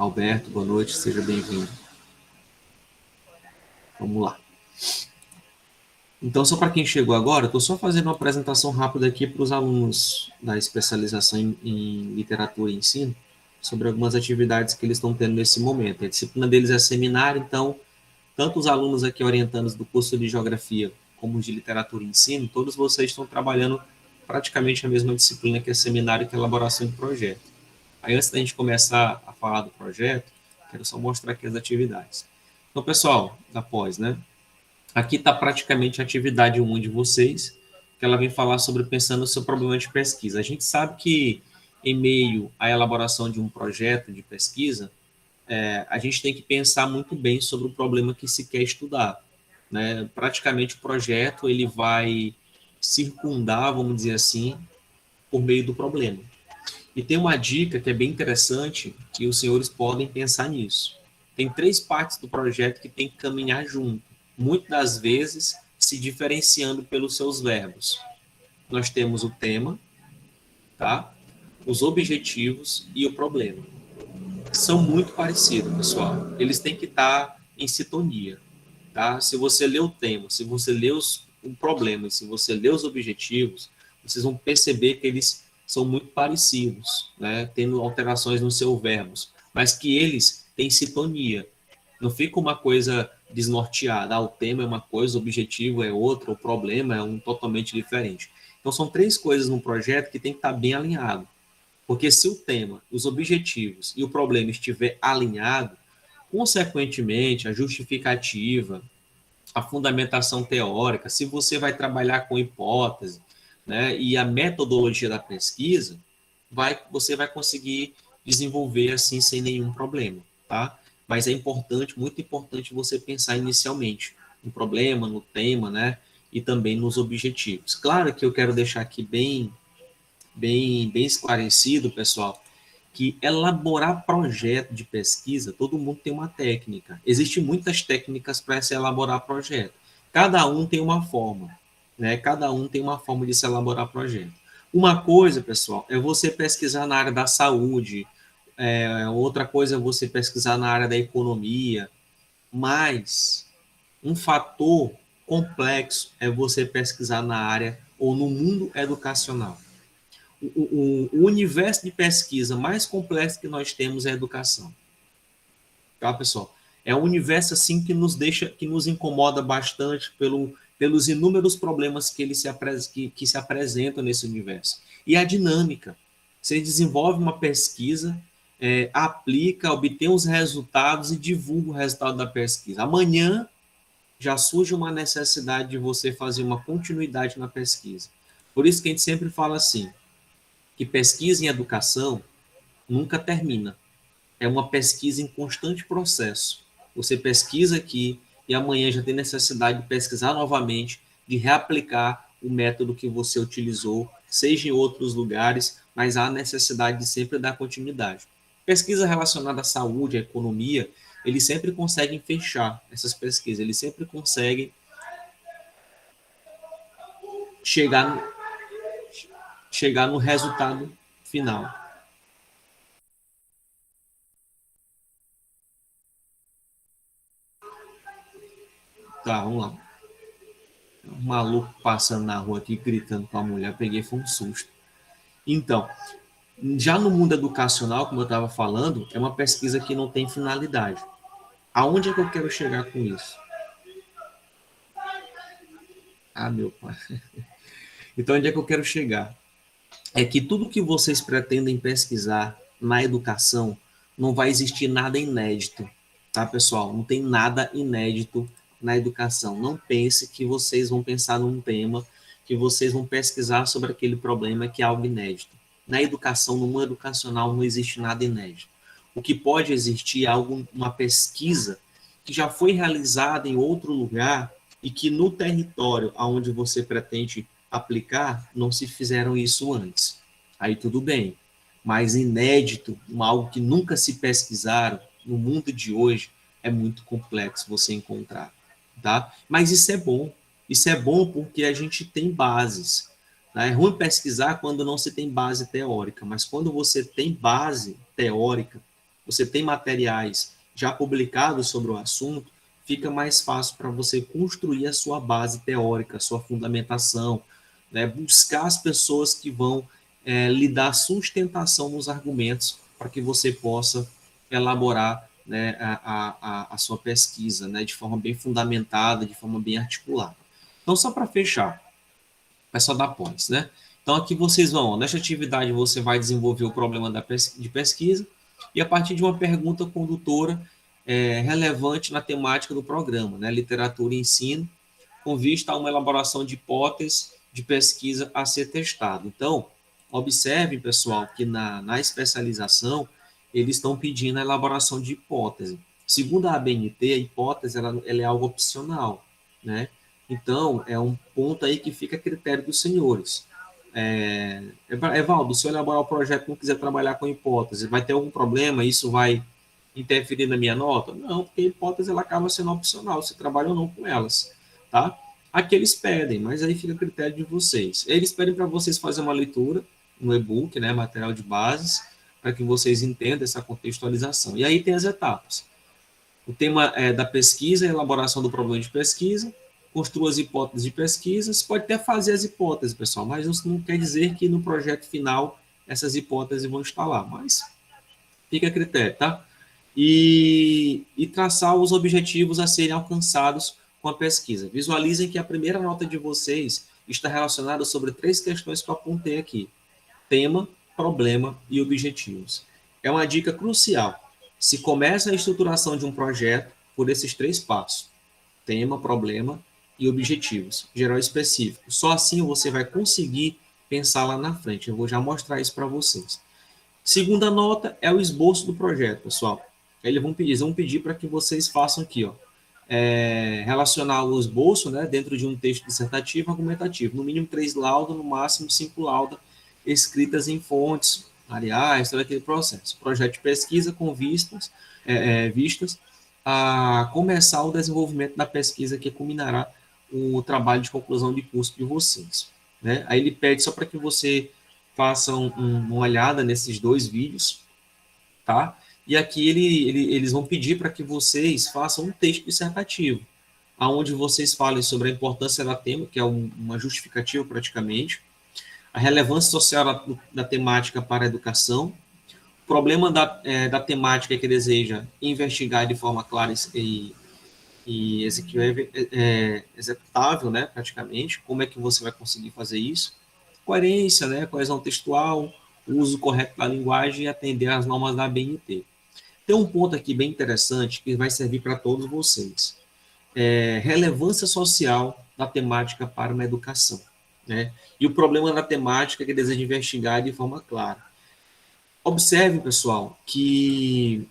Alberto, boa noite, seja bem-vindo. Vamos lá. Então, só para quem chegou agora, estou só fazendo uma apresentação rápida aqui para os alunos da especialização em literatura e ensino, sobre algumas atividades que eles estão tendo nesse momento. A disciplina deles é seminário, então, tanto os alunos aqui orientandos do curso de Geografia como os de Literatura e Ensino, todos vocês estão trabalhando praticamente a mesma disciplina que é seminário, que é elaboração de projeto. Aí, antes da gente começar a falar do projeto, quero só mostrar aqui as atividades. Então, pessoal, da pós, né? Aqui está praticamente a atividade 1 de vocês, que ela vem falar sobre pensando no seu problema de pesquisa. A gente sabe que, em meio à elaboração de um projeto de pesquisa, a gente tem que pensar muito bem sobre o problema que se quer estudar, né? Praticamente o projeto ele vai circundar, vamos dizer assim, por meio do problema. E tem uma dica que é bem interessante, que os senhores podem pensar nisso. Tem 3 partes do projeto que tem que caminhar junto, muitas das vezes se diferenciando pelos seus verbos. Nós temos o tema, tá? Os objetivos e o problema. São muito parecidos, pessoal. Eles têm que estar em sintonia, tá? Se você lê o tema, se você lê o problema, se você lê os objetivos, vocês vão perceber que eles são muito parecidos, né? Tendo alterações nos seus verbos, mas que eles têm sintonia. Não fica uma coisa desnorteada. O tema é uma coisa, o objetivo é outra, o problema é um totalmente diferente. Então, são 3 coisas no projeto que tem que estar bem alinhado. Porque se o tema, os objetivos e o problema estiver alinhado, consequentemente, a justificativa, a fundamentação teórica, se você vai trabalhar com hipótese, né, e a metodologia da pesquisa, você vai conseguir desenvolver assim sem nenhum problema, tá? Mas é importante, muito importante você pensar inicialmente no problema, no tema, né, e também nos objetivos. Claro que eu quero deixar aqui bem esclarecido, pessoal, que elaborar projeto de pesquisa, todo mundo tem uma técnica. Existem muitas técnicas para se elaborar projeto. Cada um tem uma forma, né? Cada um tem uma forma de se elaborar projeto. Uma coisa, pessoal, é você pesquisar na área da saúde, outra coisa é você pesquisar na área da economia, mas um fator complexo é você pesquisar na área ou no mundo educacional. O universo de pesquisa mais complexo que nós temos é a educação. Tá, pessoal? É um universo assim que nos deixa, que nos incomoda bastante pelos inúmeros problemas que se apresentam nesse universo. E a dinâmica. Você desenvolve uma pesquisa, aplica, obtém os resultados e divulga o resultado da pesquisa. Amanhã já surge uma necessidade de você fazer uma continuidade na pesquisa. Por isso que a gente sempre fala assim, que pesquisa em educação nunca termina. É uma pesquisa em constante processo. Você pesquisa aqui e amanhã já tem necessidade de pesquisar novamente, de reaplicar o método que você utilizou, seja em outros lugares, mas há necessidade de sempre dar continuidade. Pesquisa relacionada à saúde, à economia, eles sempre conseguem fechar essas pesquisas, eles sempre conseguem chegar, chegar no resultado final. Tá, vamos lá. Um maluco passando na rua aqui, gritando com a mulher, peguei, foi um susto. Então, já no mundo educacional, como eu estava falando, é uma pesquisa que não tem finalidade. Aonde é que eu quero chegar com isso? Ah, meu pai. Então, onde é que eu quero chegar? É que tudo que vocês pretendem pesquisar na educação, não vai existir nada inédito, tá, pessoal? Não tem nada inédito na educação. Não pense que vocês vão pensar num tema, que vocês vão pesquisar sobre aquele problema que é algo inédito. Na educação, no mundo educacional, não existe nada inédito. O que pode existir é uma pesquisa que já foi realizada em outro lugar e que no território aonde você pretende aplicar, não se fizeram isso antes. Aí tudo bem. Mas inédito, algo que nunca se pesquisaram no mundo de hoje, é muito complexo você encontrar, tá? Mas isso é bom. Isso é bom porque a gente tem bases. Tá? É ruim pesquisar quando não se tem base teórica, mas quando você tem base teórica, você tem materiais já publicados sobre o assunto, fica mais fácil para você construir a sua base teórica, a sua fundamentação, né? Buscar as pessoas que vão lhe dar sustentação nos argumentos para que você possa elaborar, né, a sua pesquisa, né, de forma bem fundamentada, de forma bem articulada. Então, só para fechar, pessoal da pós, né? Então, aqui vocês vão, nesta atividade, você vai desenvolver o problema de pesquisa e a partir de uma pergunta condutora relevante na temática do programa, né? Literatura e ensino, com vista a uma elaboração de hipóteses de pesquisa a ser testado. Então, observe, pessoal, que na especialização, eles estão pedindo a elaboração de hipótese. Segundo a ABNT, a hipótese ela é algo opcional, né? Então, é um ponto aí que fica a critério dos senhores. Evaldo, se eu elaborar o projeto e não quiser trabalhar com hipótese, vai ter algum problema? Isso vai interferir na minha nota? Não, porque a hipótese ela acaba sendo opcional, se trabalha ou não com elas, tá? Aqui eles pedem, mas aí fica a critério de vocês. Eles pedem para vocês fazerem uma leitura no e-book, né, material de bases, para que vocês entendam essa contextualização. E aí tem as etapas. O tema é da pesquisa, a elaboração do problema de pesquisa, construa as hipóteses de pesquisa. Você pode até fazer as hipóteses, pessoal, mas isso não quer dizer que no projeto final essas hipóteses vão estar lá, mas fica a critério, tá? E traçar os objetivos a serem alcançados com a pesquisa. Visualizem que a primeira nota de vocês está relacionada sobre 3 questões que eu apontei aqui: tema, problema e objetivos. É uma dica crucial. Se começa a estruturação de um projeto por esses 3 passos: tema, problema e objetivos, geral específico. Só assim você vai conseguir pensar lá na frente. Eu vou já mostrar isso para vocês. Segunda nota é o esboço do projeto, pessoal. Eles vão pedir para que vocês façam aqui, ó, relacionar o esboço, né, dentro de um texto dissertativo argumentativo. No mínimo 3 laudas, no máximo 5 laudas escritas em fontes, aliás, todo aquele processo. Projeto de pesquisa com vistas a começar o desenvolvimento da pesquisa que culminará o trabalho de conclusão de curso de vocês, né? Aí ele pede só para que você façam uma olhada nesses 2 vídeos, tá? E aqui eles vão pedir para que vocês façam um texto dissertativo, aonde vocês falem sobre a importância da tema, que é uma justificativa praticamente, a relevância social da temática para a educação, o problema da temática que deseja investigar de forma clara e executável, né, praticamente, como é que você vai conseguir fazer isso, coerência, né, coesão textual, uso correto da linguagem e atender às normas da ABNT. Tem um ponto aqui bem interessante que vai servir para todos vocês. Relevância social da temática para uma educação, né? E o problema da temática que deseja investigar de forma clara. Observe, pessoal, que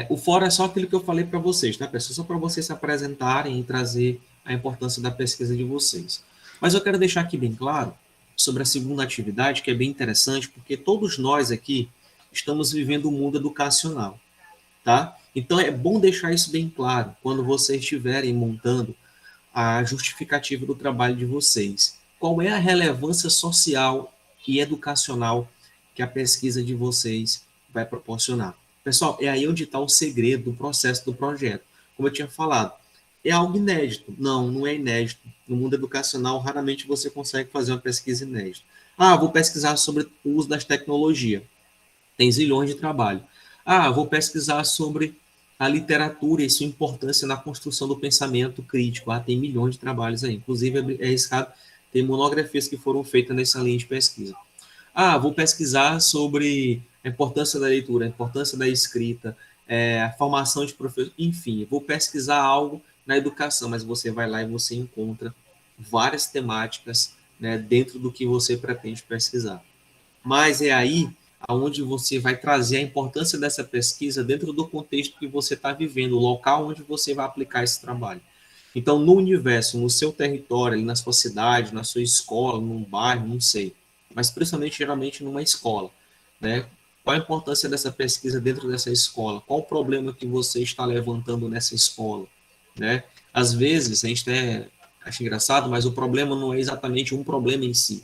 o fora é só aquilo que eu falei para vocês, tá, pessoal? Só para vocês se apresentarem e trazer a importância da pesquisa de vocês. Mas eu quero deixar aqui bem claro sobre a segunda atividade, que é bem interessante, porque todos nós aqui estamos vivendo um mundo educacional, tá? Então é bom deixar isso bem claro quando vocês estiverem montando a justificativa do trabalho de vocês. Qual é a relevância social e educacional que a pesquisa de vocês vai proporcionar? Pessoal, é aí onde está o segredo do processo do projeto. Como eu tinha falado, é algo inédito? Não, não é inédito. No mundo educacional, raramente você consegue fazer uma pesquisa inédita. Ah, vou pesquisar sobre o uso das tecnologias. Tem zilhões de trabalho. Ah, vou pesquisar sobre a literatura e sua importância na construção do pensamento crítico. Ah, tem milhões de trabalhos aí. Inclusive, é arriscado, tem monografias que foram feitas nessa linha de pesquisa. Ah, vou pesquisar sobre a importância da leitura, a importância da escrita, a formação de professores, enfim, vou pesquisar algo na educação, mas você vai lá e você encontra várias temáticas, né, dentro do que você pretende pesquisar. Mas é aí aonde você vai trazer a importância dessa pesquisa dentro do contexto que você está vivendo, o local onde você vai aplicar esse trabalho. Então, no universo, no seu território, ali na sua cidade, na sua escola, num bairro, não sei, mas principalmente, geralmente, numa escola, né? Qual a importância dessa pesquisa dentro dessa escola? Qual o problema que você está levantando nessa escola, né? Às vezes, a gente acha engraçado, mas o problema não é exatamente um problema em si,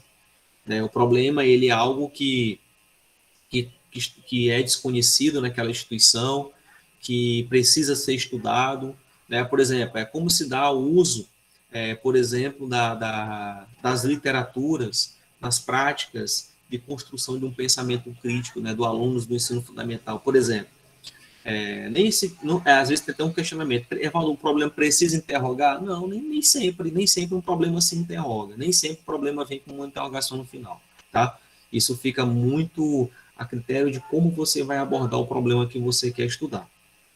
né? O problema, ele é algo que que é desconhecido naquela instituição, que precisa ser estudado, né? Por exemplo, como se dá o uso, por exemplo, das literaturas nas práticas de construção de um pensamento crítico, né, do alunos do ensino fundamental. Por exemplo, às vezes tem até um questionamento, o problema precisa interrogar? Não, nem sempre um problema se interroga, nem sempre o problema vem com uma interrogação no final, tá? Isso fica muito a critério de como você vai abordar o problema que você quer estudar,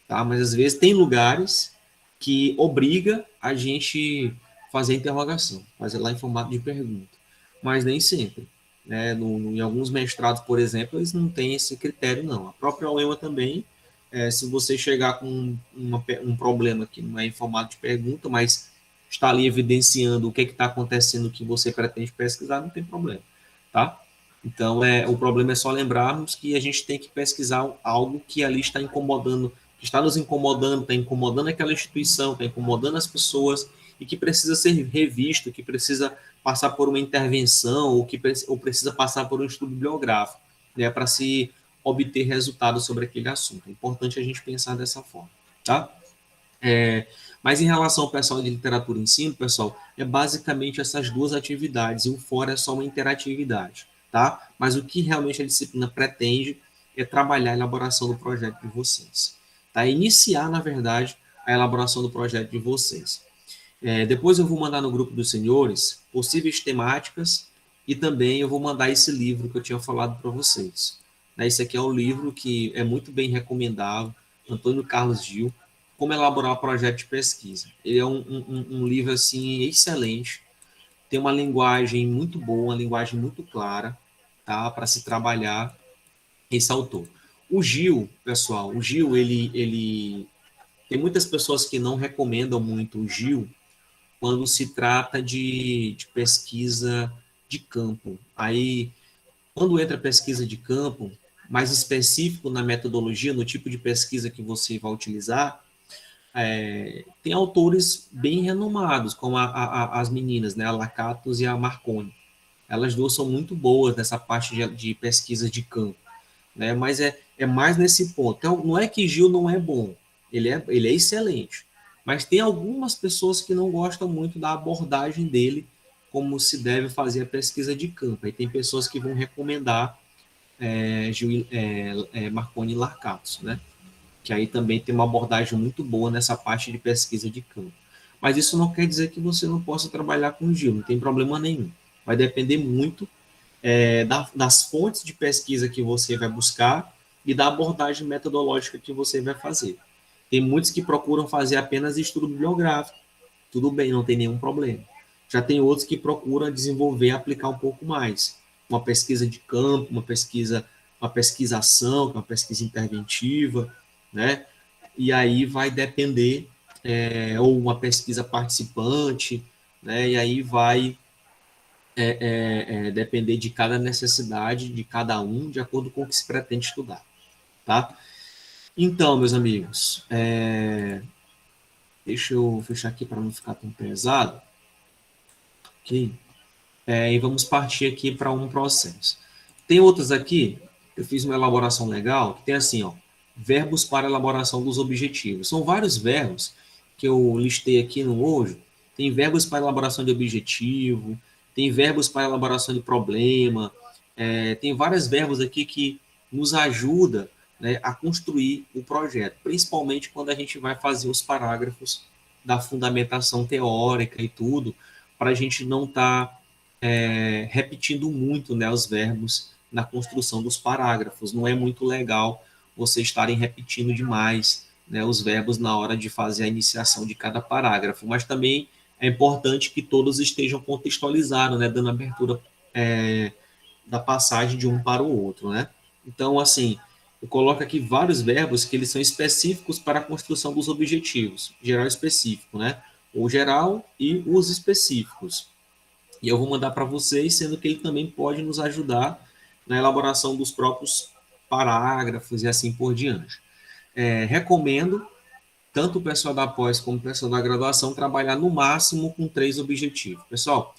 tá? Mas às vezes tem lugares que obriga a gente fazer interrogação, fazer lá em formato de pergunta, mas nem sempre, né? Em alguns mestrados, por exemplo, eles não têm esse critério, não. A própria UEMA também, se você chegar com um problema que não é em formato de pergunta, mas está ali evidenciando o que está acontecendo que você pretende pesquisar, não tem problema, tá? Então, o problema é só lembrarmos que a gente tem que pesquisar algo que ali está incomodando, que está nos incomodando, está incomodando aquela instituição, está incomodando as pessoas e que precisa ser revisto, que precisa passar por uma intervenção ou precisa passar por um estudo bibliográfico, né, para se obter resultados sobre aquele assunto. É importante a gente pensar dessa forma, tá? Mas em relação ao pessoal de literatura e ensino, pessoal, é basicamente essas duas atividades, e o fora é só uma interatividade, tá? Mas o que realmente a disciplina pretende é trabalhar a elaboração do projeto de vocês, tá? Iniciar, na verdade, a elaboração do projeto de vocês. Depois eu vou mandar no grupo dos senhores possíveis temáticas e também eu vou mandar esse livro que eu tinha falado para vocês. Esse aqui é um livro que é muito bem recomendado, Antônio Carlos Gil, Como Elaborar um Projeto de Pesquisa. Ele é um livro assim excelente, tem uma linguagem muito boa, uma linguagem muito clara, tá, para se trabalhar esse autor. O Gil, pessoal, ele tem muitas pessoas que não recomendam muito o Gil quando se trata de pesquisa de campo. Aí, quando entra pesquisa de campo, mais específico na metodologia, no tipo de pesquisa que você vai utilizar, tem autores bem renomados, como as meninas, né, a Lakatos e a Marconi. Elas duas são muito boas nessa parte de pesquisa de campo, né, mas é mais nesse ponto. Então, não é que Gil não é bom, ele é excelente, mas tem algumas pessoas que não gostam muito da abordagem dele, como se deve fazer a pesquisa de campo. Aí tem pessoas que vão recomendar Marconi e Lakatos, né? Que aí também tem uma abordagem muito boa nessa parte de pesquisa de campo. Mas isso não quer dizer que você não possa trabalhar com Gil, não tem problema nenhum. Vai depender muito das fontes de pesquisa que você vai buscar e da abordagem metodológica que você vai fazer. Tem muitos que procuram fazer apenas estudo bibliográfico. Tudo bem, não tem nenhum problema. Já tem outros que procuram desenvolver, aplicar um pouco mais. Uma pesquisa de campo, uma pesquisação, uma pesquisa interventiva, né? E aí vai depender, ou uma pesquisa participante, né? E aí vai depender de cada necessidade de cada um, de acordo com o que se pretende estudar, tá? Então, meus amigos, deixa eu fechar aqui para não ficar tão pesado, ok? E vamos partir aqui para um processo. Tem outras aqui, eu fiz uma elaboração legal, que tem assim, ó, verbos para elaboração dos objetivos. São vários verbos que eu listei aqui no hoje. Tem verbos para elaboração de objetivo, tem verbos para elaboração de problema, tem vários verbos aqui que nos ajudam, né, a construir o projeto, principalmente quando a gente vai fazer os parágrafos da fundamentação teórica e tudo, para a gente não estar repetindo muito, né, os verbos na construção dos parágrafos. Não é muito legal vocês estarem repetindo demais, né, os verbos na hora de fazer a iniciação de cada parágrafo, mas também é importante que todos estejam contextualizados, né, dando abertura da passagem de um para o outro, né? Então, assim, eu coloco aqui vários verbos que eles são específicos para a construção dos objetivos, geral e específico, né? O geral e os específicos. E eu vou mandar para vocês, sendo que ele também pode nos ajudar na elaboração dos próprios parágrafos e assim por diante. Recomendo, tanto o pessoal da pós como o pessoal da graduação, trabalhar no máximo com 3 objetivos. Pessoal,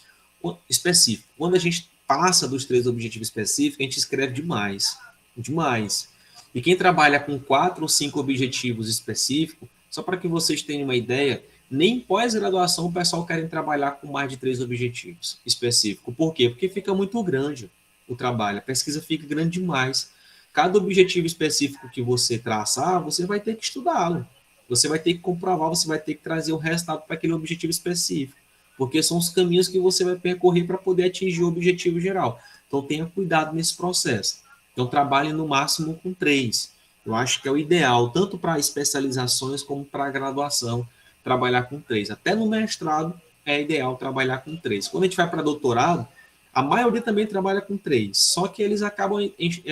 específico. Quando a gente passa dos 3 objetivos específicos, a gente escreve demais. Demais. E quem trabalha com 4 ou 5 objetivos específicos, só para que vocês tenham uma ideia, nem pós-graduação o pessoal quer trabalhar com mais de 3 objetivos específicos. Por quê? Porque fica muito grande o trabalho, a pesquisa fica grande demais. Cada objetivo específico que você traçar, você vai ter que estudá-lo. Você vai ter que comprovar, você vai ter que trazer o resultado para aquele objetivo específico. Porque são os caminhos que você vai percorrer para poder atingir o objetivo geral. Então tenha cuidado nesse processo. Então, trabalhe no máximo com 3. Eu acho que é o ideal, tanto para especializações como para a graduação, trabalhar com 3. Até no mestrado é ideal trabalhar com 3. Quando a gente vai para doutorado, a maioria também trabalha com 3, só que eles acabam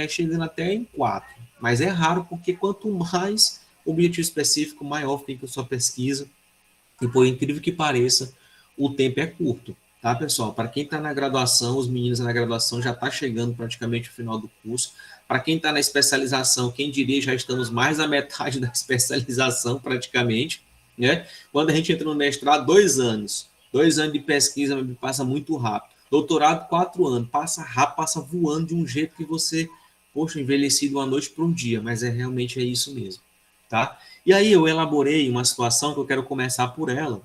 chegando até em 4. Mas é raro, porque quanto mais objetivo específico, maior fica a sua pesquisa. E por incrível que pareça, o tempo é curto. Tá, pessoal? Para quem está na graduação, os meninos na graduação já está chegando praticamente o final do curso. Para quem está na especialização, quem diria, já estamos mais da metade da especialização praticamente, né? Quando a gente entra no mestrado, 2 anos. 2 anos de pesquisa passa muito rápido. Doutorado, 4 anos. Passa rápido, passa voando de um jeito que você, poxa, envelhecido uma noite para um dia, mas realmente é isso mesmo, tá? E aí eu elaborei uma situação que eu quero começar por ela,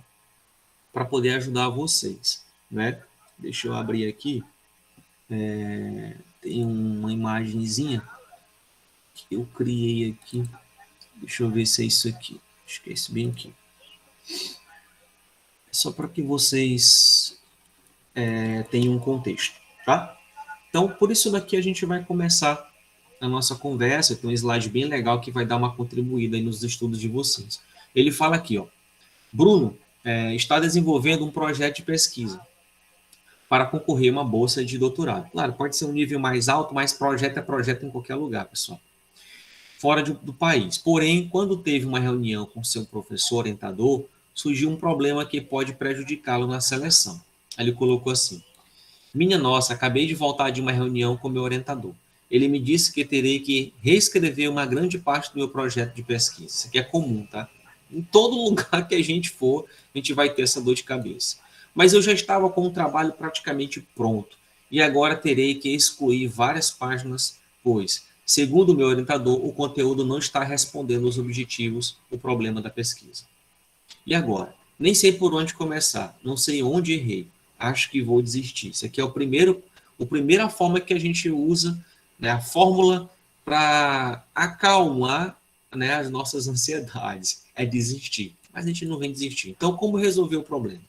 para poder ajudar vocês, né? Deixa eu abrir aqui. Tem uma imagenzinha que eu criei aqui. Deixa eu ver se é isso aqui. Acho que é esse bem aqui. Só para que vocês tenham um contexto, tá? Então, por isso daqui a gente vai começar a nossa conversa. Tem um slide bem legal que vai dar uma contribuída aí nos estudos de vocês. Ele fala aqui, ó. Bruno está desenvolvendo um projeto de pesquisa para concorrer a uma bolsa de doutorado. Claro, pode ser um nível mais alto, mas projeto é projeto em qualquer lugar, pessoal. Fora do país. Porém, quando teve uma reunião com seu professor orientador, surgiu um problema que pode prejudicá-lo na seleção. Ele colocou assim: minha nossa, acabei de voltar de uma reunião com meu orientador. Ele me disse que terei que reescrever uma grande parte do meu projeto de pesquisa. Isso aqui é comum, tá? Em todo lugar que a gente for, a gente vai ter essa dor de cabeça. Mas eu já estava com o trabalho praticamente pronto e agora terei que excluir várias páginas, pois, segundo o meu orientador, o conteúdo não está respondendo aos objetivos do problema da pesquisa. E agora? Nem sei por onde começar, não sei onde errei, acho que vou desistir. Isso aqui é a primeira forma que a gente usa, né, a fórmula para acalmar, né, as nossas ansiedades, é desistir. Mas a gente não vem desistir. Então, como resolver o problema?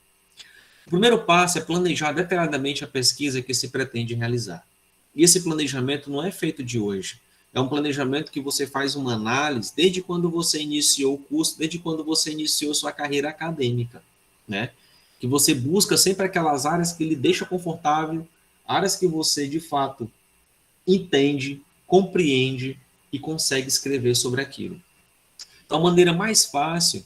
O primeiro passo é planejar detalhadamente a pesquisa que se pretende realizar. E esse planejamento não é feito de hoje. É um planejamento que você faz uma análise desde quando você iniciou o curso, desde quando você iniciou sua carreira acadêmica, né? Que você busca sempre aquelas áreas que lhe deixam confortável, áreas que você, de fato, entende, compreende e consegue escrever sobre aquilo. Então, a maneira mais fácil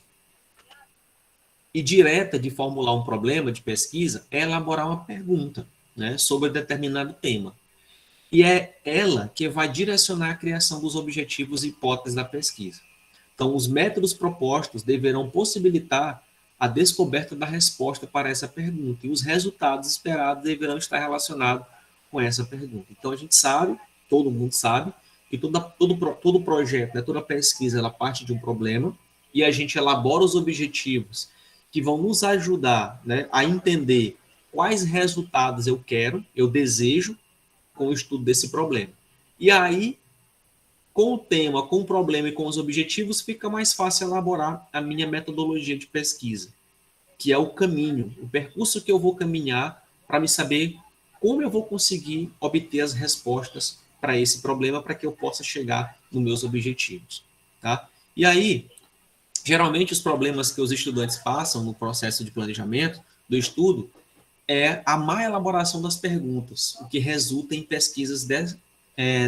e direta de formular um problema de pesquisa é elaborar uma pergunta, né, sobre determinado tema. E é ela que vai direcionar a criação dos objetivos e hipóteses da pesquisa. Então, os métodos propostos deverão possibilitar a descoberta da resposta para essa pergunta, e os resultados esperados deverão estar relacionados com essa pergunta. Então, a gente sabe, todo mundo sabe, que todo projeto, né, toda pesquisa, ela parte de um problema, e a gente elabora os objetivos que vão nos ajudar, né, a entender quais resultados eu quero, eu desejo, com o estudo desse problema. E aí, com o tema, com o problema e com os objetivos, fica mais fácil elaborar a minha metodologia de pesquisa, que é o caminho, o percurso que eu vou caminhar para me saber como eu vou conseguir obter as respostas para esse problema, para que eu possa chegar nos meus objetivos. Tá? E aí, geralmente, os problemas que os estudantes passam no processo de planejamento do estudo é a má elaboração das perguntas, o que resulta em pesquisas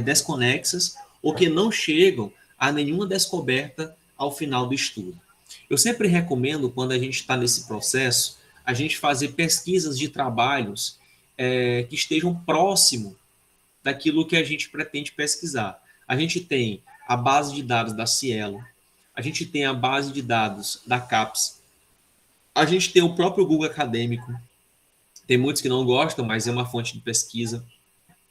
desconexas ou que não chegam a nenhuma descoberta ao final do estudo. Eu sempre recomendo, quando a gente está nesse processo, a gente fazer pesquisas de trabalhos que estejam próximo daquilo que a gente pretende pesquisar. A gente tem a base de dados da Cielo, a gente tem a base de dados da CAPES, a gente tem o próprio Google Acadêmico, tem muitos que não gostam, mas é uma fonte de pesquisa.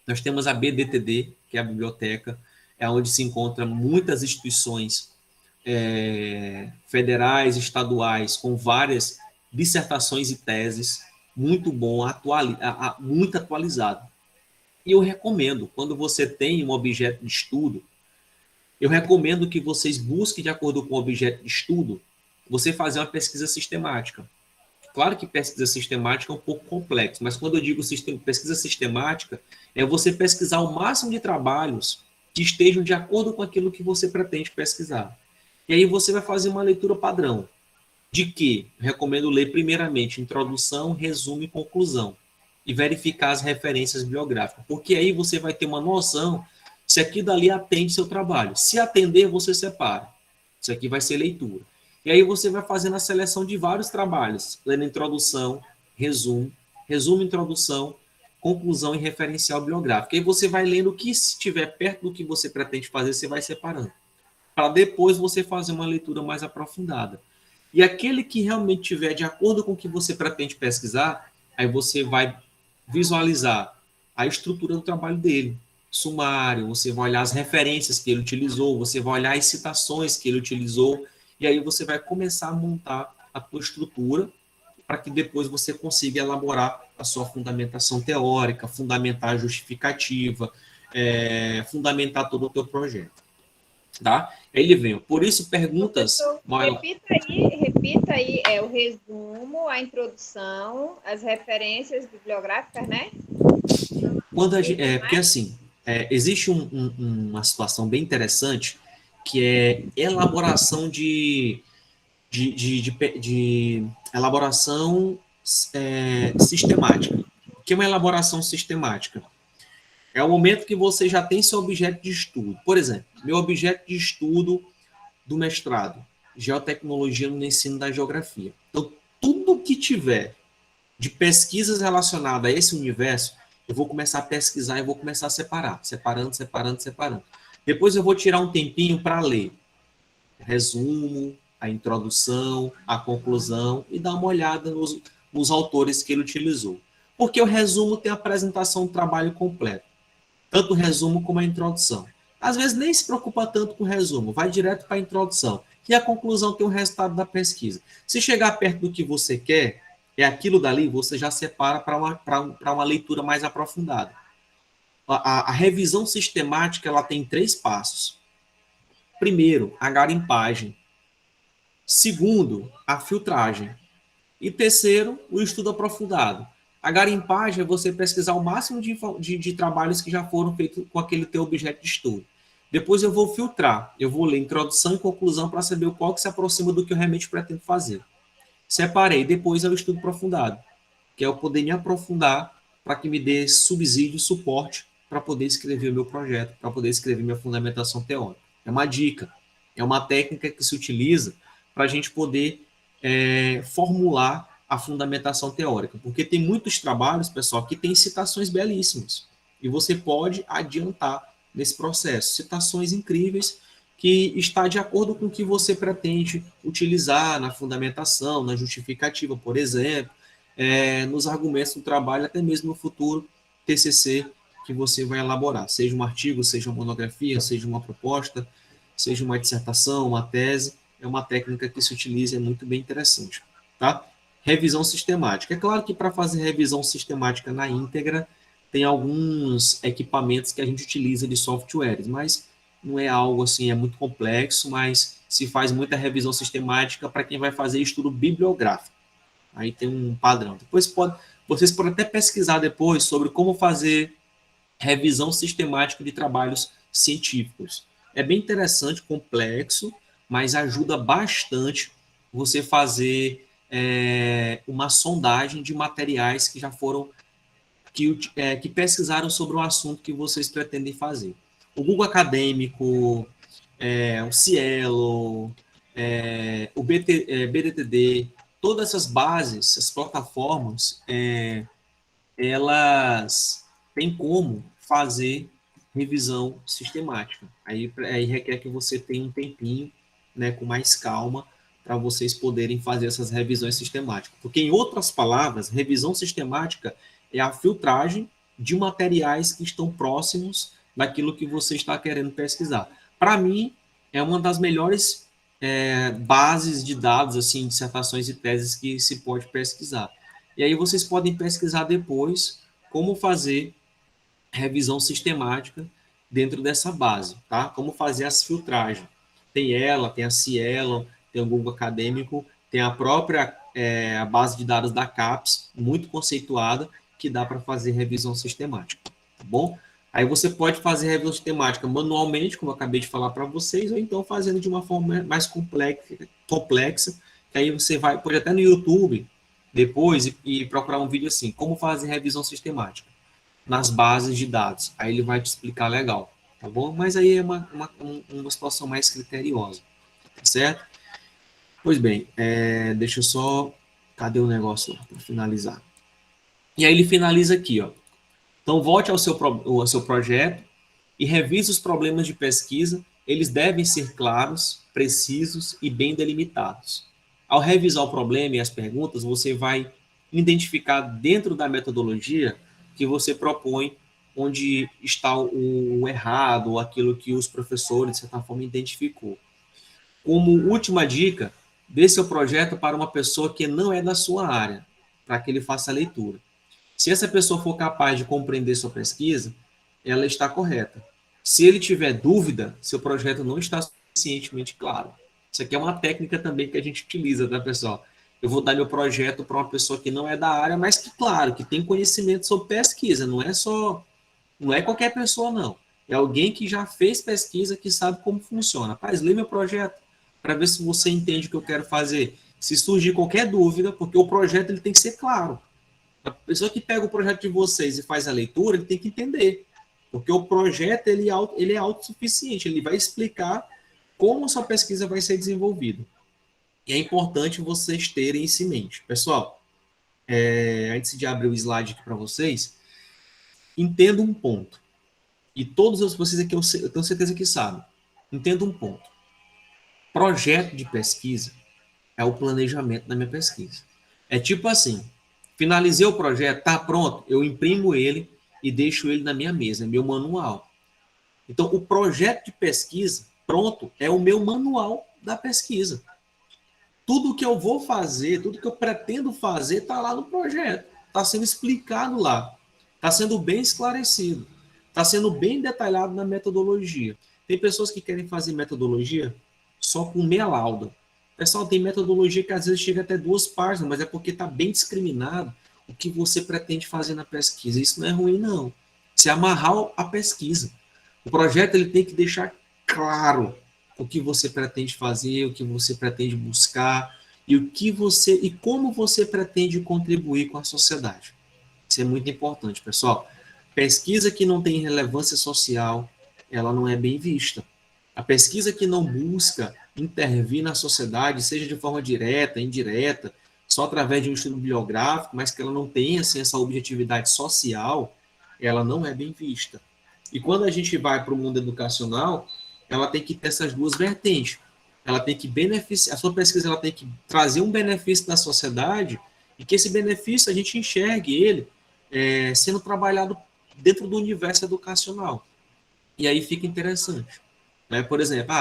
Nós temos a BDTD, que é a biblioteca. é onde se encontra muitas instituições federais, estaduais, com várias dissertações e teses, muito bom, muito atualizado. E eu recomendo, quando você tem um objeto de estudo, eu recomendo que vocês busquem, de acordo com o objeto de estudo, você fazer uma pesquisa sistemática. Claro que pesquisa sistemática é um pouco complexo, mas quando eu digo pesquisa sistemática, é você pesquisar o máximo de trabalhos que estejam de acordo com aquilo que você pretende pesquisar. E aí você vai fazer uma leitura padrão. De que recomendo ler primeiramente introdução, resumo e conclusão. E verificar as referências bibliográficas. Porque aí você vai ter uma noção se aquilo dali atende seu trabalho. Se atender, você separa. Isso aqui vai ser leitura. E aí você vai fazendo a seleção de vários trabalhos, lendo introdução, resumo, introdução, conclusão e referencial bibliográfico. E aí você vai lendo o que estiver perto do que você pretende fazer, você vai separando. Para depois você fazer uma leitura mais aprofundada. E aquele que realmente tiver de acordo com o que você pretende pesquisar, aí você vai visualizar a estrutura do trabalho dele, sumário, você vai olhar as referências que ele utilizou, você vai olhar as citações que ele utilizou, e aí você vai começar a montar a tua estrutura para que depois você consiga elaborar a sua fundamentação teórica, fundamentar a justificativa, fundamentar todo o teu projeto. Tá? Aí ele vem. Por isso, perguntas... Professor, repita aí o resumo, a introdução, as referências bibliográficas, né? Porque assim, existe uma situação bem interessante que é elaboração de elaboração sistemática. O que é uma elaboração sistemática? É o momento que você já tem seu objeto de estudo. Por exemplo, meu objeto de estudo do mestrado, geotecnologia no ensino da geografia. Então, tudo que tiver de pesquisas relacionadas a esse universo, eu vou começar a pesquisar e vou começar a separar, separando. Depois eu vou tirar um tempinho para ler resumo, a introdução, a conclusão e dar uma olhada nos autores que ele utilizou. Porque o resumo tem a apresentação do trabalho completo, tanto o resumo como a introdução. Às vezes nem se preocupa tanto com o resumo, vai direto para a introdução. E a conclusão tem o resultado da pesquisa. Se chegar perto do que você quer, é aquilo dali, você já separa para uma leitura mais aprofundada. A revisão sistemática ela tem 3 passos. Primeiro, a garimpagem. Segundo, a filtragem. E terceiro, o estudo aprofundado. A garimpagem é você pesquisar o máximo de trabalhos que já foram feitos com aquele teu objeto de estudo. Depois eu vou filtrar, eu vou ler introdução e conclusão para saber qual que se aproxima do que eu realmente pretendo fazer. Separei, depois é o estudo aprofundado, que é eu poder me aprofundar para que me dê subsídio, suporte para poder escrever o meu projeto, para poder escrever minha fundamentação teórica. É uma dica, é uma técnica que se utiliza para a gente poder formular a fundamentação teórica, porque tem muitos trabalhos, pessoal, que tem citações belíssimas, e você pode adiantar nesse processo, citações incríveis que está de acordo com o que você pretende utilizar na fundamentação, na justificativa, por exemplo, nos argumentos do trabalho, até mesmo no futuro TCC que você vai elaborar, seja um artigo, seja uma monografia, seja uma proposta, seja uma dissertação, uma tese, é uma técnica que se utiliza e é muito bem interessante, tá? Revisão sistemática. É claro que para fazer revisão sistemática na íntegra, tem alguns equipamentos que a gente utiliza de softwares, mas não é algo assim, é muito complexo, mas se faz muita revisão sistemática para quem vai fazer estudo bibliográfico. Aí tem um padrão. Depois vocês podem até pesquisar depois sobre como fazer revisão sistemática de trabalhos científicos. É bem interessante, complexo, mas ajuda bastante você fazer uma sondagem de materiais que já foram que pesquisaram sobre o assunto que vocês pretendem fazer. O Google Acadêmico, o Cielo, o BDTD, todas essas bases, essas plataformas, elas têm como fazer revisão sistemática. Aí requer que você tenha um tempinho, né, com mais calma, para vocês poderem fazer essas revisões sistemáticas. Porque, em outras palavras, revisão sistemática é a filtragem de materiais que estão próximos daquilo que você está querendo pesquisar. Para mim, é uma das melhores bases de dados, assim, dissertações e teses que se pode pesquisar. E aí vocês podem pesquisar depois como fazer revisão sistemática dentro dessa base, tá? Como fazer as filtragens. Tem ela, tem a Cielo, tem o Google Acadêmico, tem a própria a base de dados da CAPES, muito conceituada, que dá para fazer revisão sistemática, tá bom? Aí você pode fazer revisão sistemática manualmente, como eu acabei de falar para vocês, ou então fazendo de uma forma mais complexa, que aí você pode até no YouTube depois e procurar um vídeo assim, como fazer revisão sistemática nas bases de dados. Aí ele vai te explicar legal, tá bom? Mas aí é uma situação mais criteriosa, tá certo? Pois bem, deixa eu só... Cadê o negócio lá para finalizar? E aí ele finaliza aqui, ó. Então, volte ao seu projeto e revise os problemas de pesquisa. Eles devem ser claros, precisos e bem delimitados. Ao revisar o problema e as perguntas, você vai identificar dentro da metodologia que você propõe onde está o errado, ou aquilo que os professores, de certa forma, identificou. Como última dica, dê seu projeto para uma pessoa que não é da sua área, para que ele faça a leitura. Se essa pessoa for capaz de compreender sua pesquisa, ela está correta. Se ele tiver dúvida, seu projeto não está suficientemente claro. Isso aqui é uma técnica também que a gente utiliza, tá, pessoal? Eu vou dar meu projeto para uma pessoa que não é da área, mas que, claro, que tem conhecimento sobre pesquisa. Não é qualquer pessoa, não. É alguém que já fez pesquisa, que sabe como funciona. Rapaz, lê meu projeto para ver se você entende o que eu quero fazer. Se surgir qualquer dúvida, porque o projeto ele tem que ser claro. A pessoa que pega o projeto de vocês e faz a leitura, ele tem que entender. Porque o projeto ele é autossuficiente, ele vai explicar como a sua pesquisa vai ser desenvolvida. E é importante vocês terem isso em mente. Pessoal, antes de abrir o slide aqui para vocês, entenda um ponto. E todos vocês aqui eu tenho certeza que sabem. Entenda um ponto. Projeto de pesquisa é o planejamento da minha pesquisa. É tipo assim, finalizei o projeto, tá pronto, eu imprimo ele e deixo ele na minha mesa, é meu manual. Então, o projeto de pesquisa, pronto, é o meu manual da pesquisa. Tudo que eu vou fazer, tudo que eu pretendo fazer, está lá no projeto. Está sendo explicado lá. Está sendo bem esclarecido. Está sendo bem detalhado na metodologia. Tem pessoas que querem fazer metodologia só com meia lauda. Pessoal, tem metodologia que às vezes chega até 2 páginas, mas é porque está bem discriminado o que você pretende fazer na pesquisa. Isso não é ruim, não. Se amarrar a pesquisa. O projeto ele tem que deixar claro o que você pretende fazer, o que você pretende buscar e como você pretende contribuir com a sociedade. Isso é muito importante, pessoal. Pesquisa que não tem relevância social, ela não é bem vista. A pesquisa que não busca intervir na sociedade, seja de forma direta, indireta, só através de um estudo bibliográfico, mas que ela não tenha assim, essa objetividade social, ela não é bem vista. E quando a gente vai para o mundo educacional, ela tem que ter essas duas vertentes. Ela tem que beneficiar, a sua pesquisa ela tem que trazer um benefício da sociedade e que esse benefício a gente enxergue ele sendo trabalhado dentro do universo educacional. E aí fica interessante. Né? Por exemplo,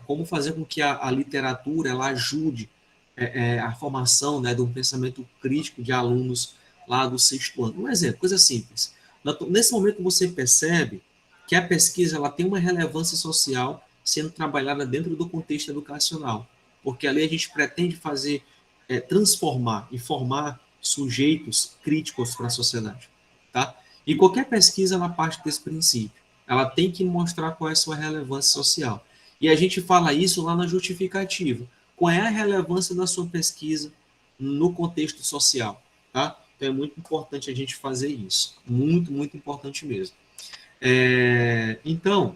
como fazer com que a literatura ela ajude a formação, né, de um pensamento crítico de alunos lá do 6º ano. Um exemplo, coisa simples. Nesse momento você percebe que a pesquisa ela tem uma relevância social sendo trabalhada dentro do contexto educacional, porque ali a gente pretende fazer, transformar e formar sujeitos críticos para a sociedade. Tá? E qualquer pesquisa ela parte desse princípio. Ela tem que mostrar qual é a sua relevância social. E a gente fala isso lá na justificativa. Qual é a relevância da sua pesquisa no contexto social? Tá? Então é muito importante a gente fazer isso. Muito, muito importante mesmo. Então,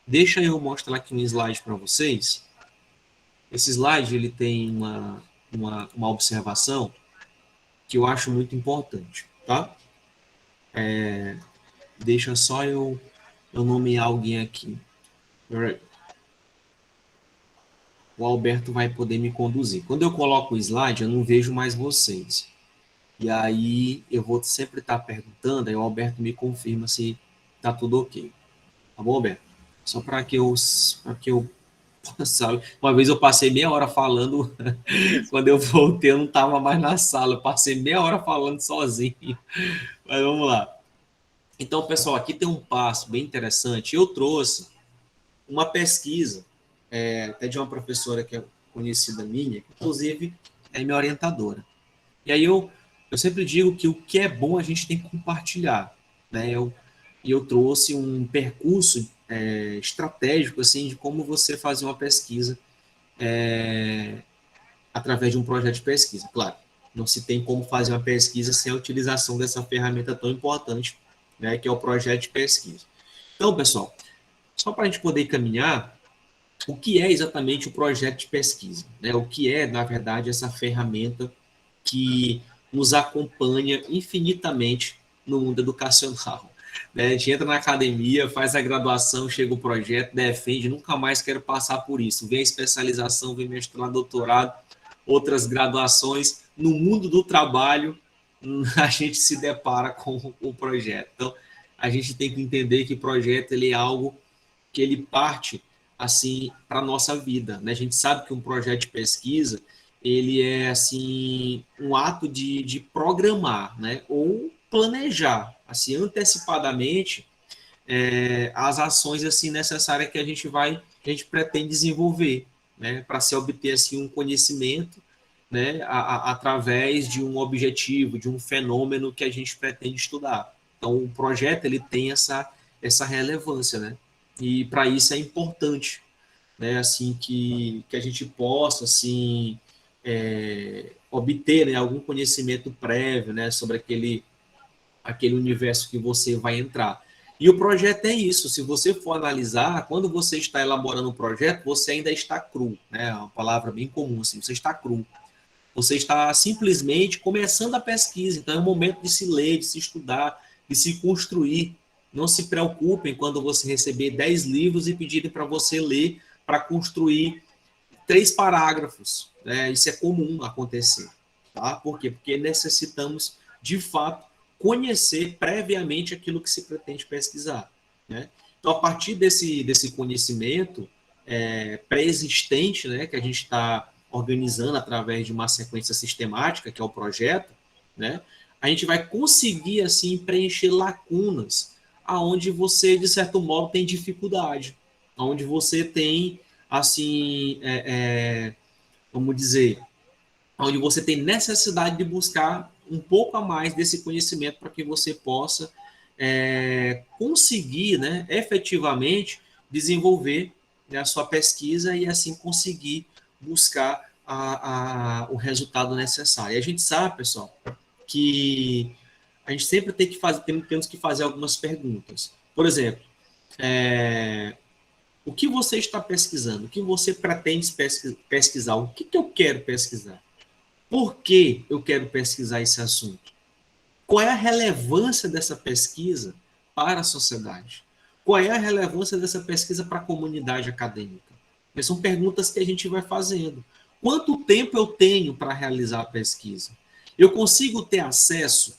deixa eu mostrar aqui um slide para vocês. Esse slide ele tem uma observação que eu acho muito importante. Tá? Deixa só eu nomear alguém aqui. O Alberto vai poder me conduzir. Quando eu coloco o slide, eu não vejo mais vocês. E aí eu vou sempre estar perguntando, aí o Alberto me confirma se Tá tudo ok. Tá bom, Beto? Só para que eu possa. Uma vez eu passei meia hora falando, quando eu voltei eu não estava mais na sala, eu passei meia hora falando sozinho. Mas vamos lá. Então, pessoal, aqui tem um passo bem interessante. Eu trouxe uma pesquisa, até de uma professora que é conhecida minha, que inclusive é minha orientadora. E aí eu sempre digo que o que é bom a gente tem que compartilhar, né? Eu trouxe um percurso estratégico assim de como você fazer uma pesquisa através de um projeto de pesquisa. Claro, não se tem como fazer uma pesquisa sem a utilização dessa ferramenta tão importante, né, que é o projeto de pesquisa. Então, pessoal, só para a gente poder caminhar, o que é exatamente o projeto de pesquisa? Né? O que é, na verdade, essa ferramenta que nos acompanha infinitamente no mundo educacional? Né? A gente entra na academia, faz a graduação, chega o projeto, defende, nunca mais quero passar por isso. Vem a especialização, vem mestrado, doutorado, outras graduações. No mundo do trabalho, a gente se depara com o projeto. Então, a gente tem que entender que projeto ele é algo que ele parte assim para a nossa vida, né? A gente sabe que um projeto de pesquisa ele é assim um ato de programar, né? Ou planejar assim antecipadamente as ações assim necessárias que a gente pretende desenvolver, né? Para se obter assim um conhecimento, né? Através de um objetivo, de um fenômeno que a gente pretende estudar. Então o projeto ele tem essa relevância, né? E para isso é importante, né, assim que a gente possa assim obter, né, algum conhecimento prévio, né, sobre aquele universo que você vai entrar. E o projeto é isso. Se você for analisar, quando você está elaborando um projeto, você ainda está cru, né? É uma palavra bem comum, assim, você está cru. Você está simplesmente começando a pesquisa. Então é o momento de se ler, de se estudar, de se construir. Não se preocupem quando você receber 10 livros e pedirem para você ler para construir 3 parágrafos. Né? Isso é comum acontecer. Tá? Por quê? Porque necessitamos, de fato, conhecer previamente aquilo que se pretende pesquisar. Né? Então, a partir desse conhecimento pré-existente, né, que a gente está organizando através de uma sequência sistemática, que é o projeto, né, a gente vai conseguir assim preencher lacunas aonde você, de certo modo, tem dificuldade, aonde você tem assim, vamos dizer, onde você tem necessidade de buscar um pouco a mais desse conhecimento para que você possa conseguir, né, efetivamente desenvolver, né, a sua pesquisa e assim conseguir buscar o resultado necessário. E a gente sabe, pessoal, que a gente sempre tem que fazer, temos que fazer algumas perguntas. Por exemplo, o que você está pesquisando? O que você pretende pesquisar? O que eu quero pesquisar? Por que eu quero pesquisar esse assunto? Qual é a relevância dessa pesquisa para a sociedade? Qual é a relevância dessa pesquisa para a comunidade acadêmica? Essas são perguntas que a gente vai fazendo. Quanto tempo eu tenho para realizar a pesquisa? Eu consigo ter acesso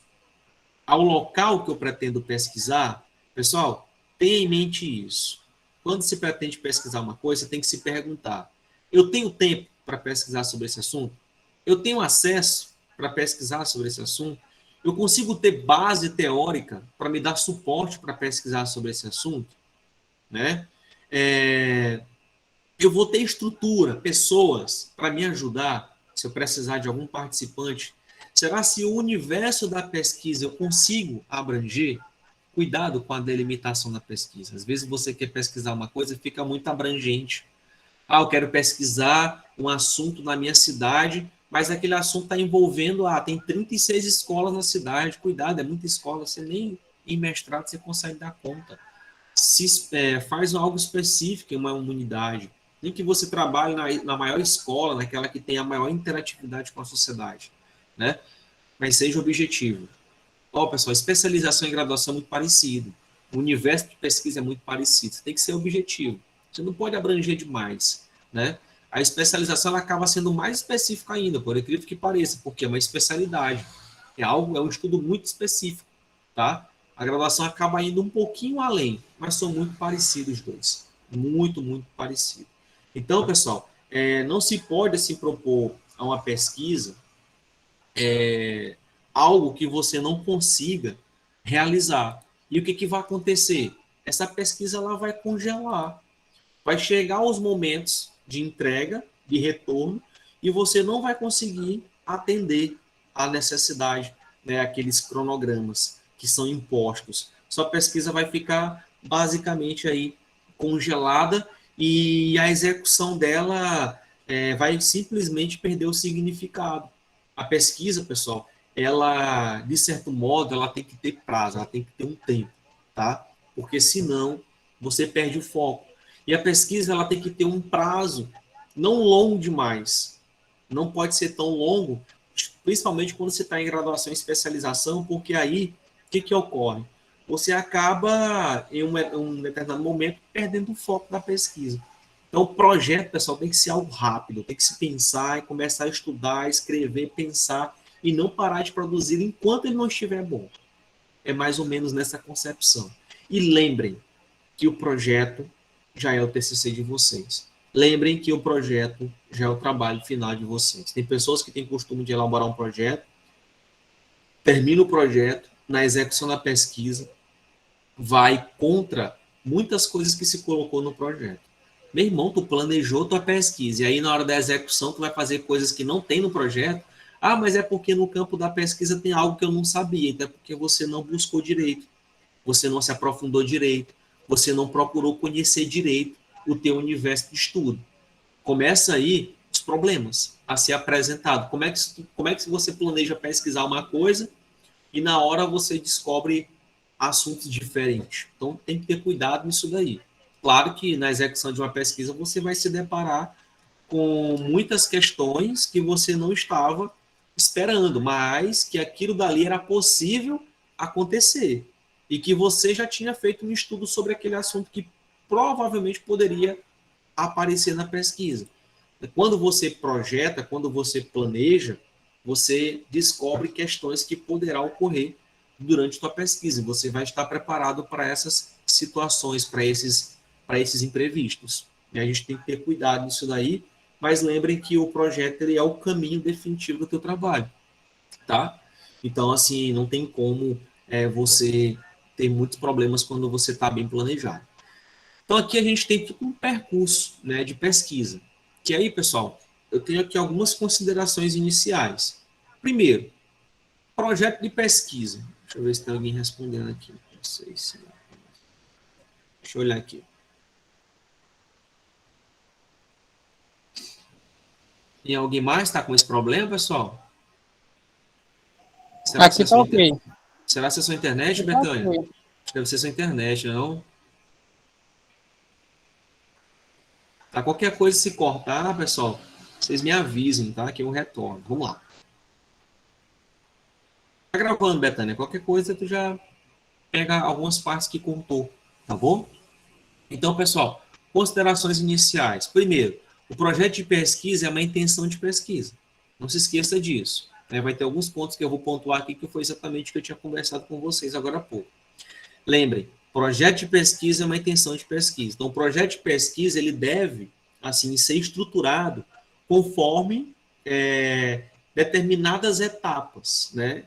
ao local que eu pretendo pesquisar? Pessoal, tenha em mente isso. Quando se pretende pesquisar uma coisa, você tem que se perguntar: eu tenho tempo para pesquisar sobre esse assunto? Eu tenho acesso para pesquisar sobre esse assunto? Eu consigo ter base teórica para me dar suporte para pesquisar sobre esse assunto? Né? Eu vou ter estrutura, pessoas para me ajudar se eu precisar de algum participante? Será se o universo da pesquisa eu consigo abranger? Cuidado com a delimitação da pesquisa. Às vezes você quer pesquisar uma coisa e fica muito abrangente. Ah, eu quero pesquisar um assunto na minha cidade, mas aquele assunto está envolvendo, tem 36 escolas na cidade. Cuidado, é muita escola, você nem em mestrado você consegue dar conta. Faz algo específico em uma unidade. Nem que você trabalhe na maior escola, naquela que tem a maior interatividade com a sociedade. Né? Mas seja objetivo. Pessoal, especialização e graduação é muito parecido. O universo de pesquisa é muito parecido. Você tem que ser objetivo. Você não pode abranger demais, né? A especialização ela acaba sendo mais específica ainda, por incrível que pareça, porque é uma especialidade. É um estudo muito específico, tá? A graduação acaba indo um pouquinho além, mas são muito parecidos os dois. Muito, muito parecidos. Então, pessoal, não se pode assim, propor a uma pesquisa algo que você não consiga realizar. E o que vai acontecer? Essa pesquisa ela vai congelar. Vai chegar os momentos de entrega, de retorno, e você não vai conseguir atender à necessidade, né, aqueles cronogramas que são impostos. Sua pesquisa vai ficar basicamente aí congelada e a execução dela vai simplesmente perder o significado. A pesquisa, pessoal, ela, de certo modo, ela tem que ter prazo, ela tem que ter um tempo, tá? Porque senão você perde o foco. E a pesquisa ela tem que ter um prazo não longo demais. Não pode ser tão longo, principalmente quando você está em graduação e especialização, porque aí o que ocorre? Você acaba, em um determinado momento, perdendo o foco da pesquisa. Então, o projeto, pessoal, tem que ser algo rápido, tem que se pensar e começar a estudar, escrever, pensar e não parar de produzir enquanto ele não estiver bom. É mais ou menos nessa concepção. E lembrem que o projeto já é o TCC de vocês. Lembrem que o projeto já é o trabalho final de vocês. Tem pessoas que têm costume de elaborar um projeto, termina o projeto, na execução da pesquisa, vai contra muitas coisas que se colocou no projeto. Meu irmão, tu planejou tua pesquisa, e aí na hora da execução tu vai fazer coisas que não tem no projeto. Ah, mas é porque no campo da pesquisa tem algo que eu não sabia, então é porque você não buscou direito, você não se aprofundou direito, você não procurou conhecer direito o teu universo de estudo. Começa aí os problemas a ser apresentado. Como é que você planeja pesquisar uma coisa e na hora você descobre assuntos diferentes? Então tem que ter cuidado nisso daí. Claro que na execução de uma pesquisa você vai se deparar com muitas questões que você não estava esperando, mas que aquilo dali era possível acontecer e que você já tinha feito um estudo sobre aquele assunto que provavelmente poderia aparecer na pesquisa. Quando você projeta, quando você planeja, você descobre questões que poderão ocorrer durante a sua pesquisa. Você vai estar preparado para essas situações, para esses imprevistos. E a gente tem que ter cuidado nisso daí, mas lembrem que o projeto ele é o caminho definitivo do teu trabalho, tá? Então, assim, não tem como você ter muitos problemas quando você está bem planejado. Então, aqui a gente tem tipo um percurso, né, de pesquisa. Que aí, pessoal, eu tenho aqui algumas considerações iniciais. Primeiro, projeto de pesquisa. Deixa eu ver se tem alguém respondendo aqui. Não sei se... Deixa eu olhar aqui. Tem alguém mais que está com esse problema, pessoal? Será Aqui tá ok. Será que é sua internet, Betânia? Acho que deve ser sua internet, não? Tá, qualquer coisa se cortar, pessoal, vocês me avisem, tá? Que eu retorno. Vamos lá. Tá gravando, Betânia. Qualquer coisa tu já pega algumas partes que cortou, tá bom? Então, pessoal, considerações iniciais. Primeiro, o projeto de pesquisa é uma intenção de pesquisa. Não se esqueça disso. Né? Vai ter alguns pontos que eu vou pontuar aqui que foi exatamente o que eu tinha conversado com vocês agora há pouco. Lembrem, projeto de pesquisa é uma intenção de pesquisa. Então, o projeto de pesquisa ele deve assim ser estruturado conforme determinadas etapas, né?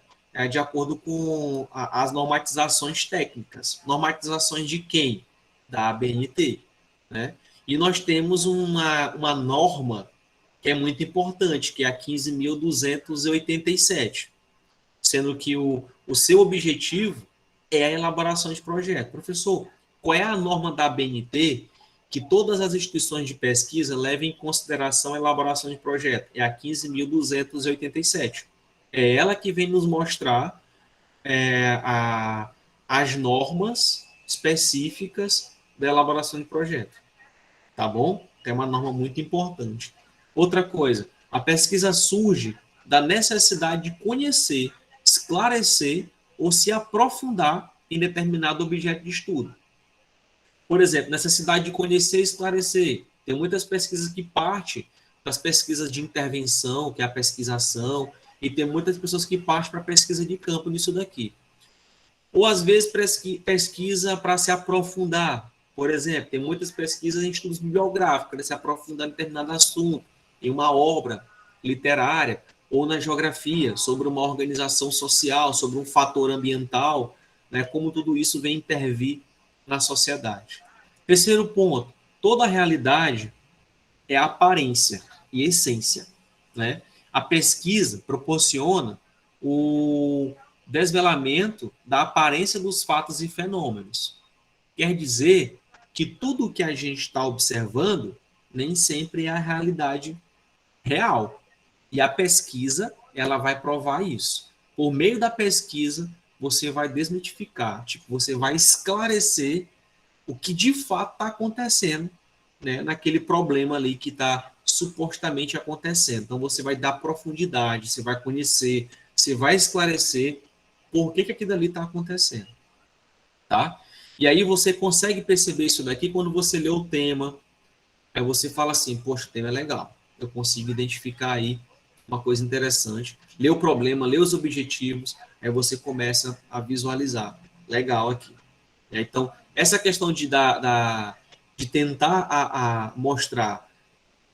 De acordo com as normatizações técnicas. Normatizações de quem? Da ABNT, né? E nós temos uma norma que é muito importante, que é a 15.287, sendo que o seu objetivo é a elaboração de projeto. Professor, qual é a norma da ABNT que todas as instituições de pesquisa levem em consideração a elaboração de projeto? É a 15.287. É ela que vem nos mostrar as normas específicas da elaboração de projeto. Tá bom? É uma norma muito importante. Outra coisa, a pesquisa surge da necessidade de conhecer, esclarecer ou se aprofundar em determinado objeto de estudo. Por exemplo, necessidade de conhecer e esclarecer. Tem muitas pesquisas que partem das pesquisas de intervenção, que é a pesquisação, e tem muitas pessoas que partem para a pesquisa de campo nisso daqui. Ou, às vezes, pesquisa para se aprofundar. Por exemplo, tem muitas pesquisas em estudos bibliográficos, para se aprofundar em determinado assunto, em uma obra literária, ou na geografia, sobre uma organização social, sobre um fator ambiental, né, como tudo isso vem intervir na sociedade. Terceiro ponto, toda realidade é aparência e essência, né? A pesquisa proporciona o desvelamento da aparência dos fatos e fenômenos. Quer dizer que tudo o que a gente está observando nem sempre é a realidade real. E a pesquisa, ela vai provar isso. Por meio da pesquisa, você vai desmitificar, tipo, você vai esclarecer o que de fato está acontecendo, né, naquele problema ali que está supostamente acontecendo. Então, você vai dar profundidade, você vai conhecer, você vai esclarecer por que aquilo ali está acontecendo. Tá? E aí você consegue perceber isso daqui quando você lê o tema, aí você fala assim, poxa, o tema é legal, eu consigo identificar aí uma coisa interessante, lê o problema, lê os objetivos, aí você começa a visualizar, legal aqui. Então, essa questão de tentar mostrar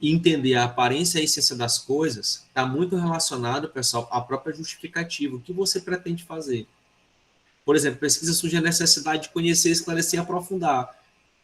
e entender a aparência e a essência das coisas está muito relacionado, pessoal, à própria justificativa, o que você pretende fazer. Por exemplo, pesquisa surge a necessidade de conhecer, esclarecer e aprofundar.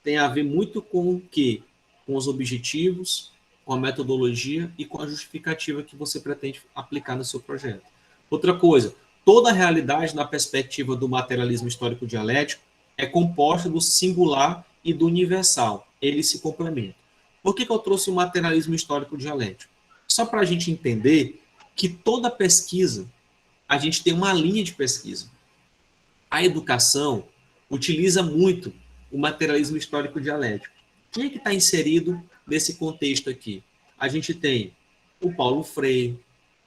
Tem a ver muito com o quê? Com os objetivos, com a metodologia e com a justificativa que você pretende aplicar no seu projeto. Outra coisa, toda a realidade, na perspectiva do materialismo histórico dialético, é composta do singular e do universal. Eles se complementam. Por que eu trouxe o materialismo histórico dialético? Só para a gente entender que toda pesquisa, a gente tem uma linha de pesquisa. A educação utiliza muito o materialismo histórico dialético. Quem é que está inserido nesse contexto aqui? A gente tem o Paulo Freire,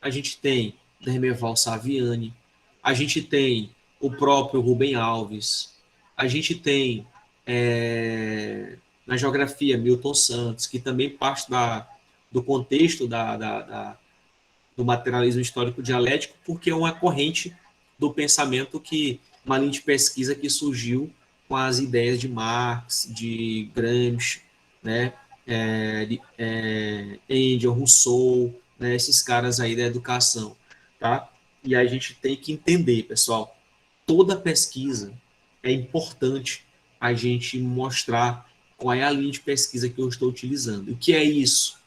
a gente tem Dermeval Saviani, a gente tem o próprio Rubem Alves, a gente tem na geografia Milton Santos, que também parte do contexto do materialismo histórico dialético, porque é uma corrente do pensamento uma linha de pesquisa que surgiu com as ideias de Marx, de Gramsci, né, Engels, Rousseau, né, esses caras aí da educação, tá? E a gente tem que entender, pessoal, toda pesquisa é importante a gente mostrar qual é a linha de pesquisa que eu estou utilizando. O que é isso?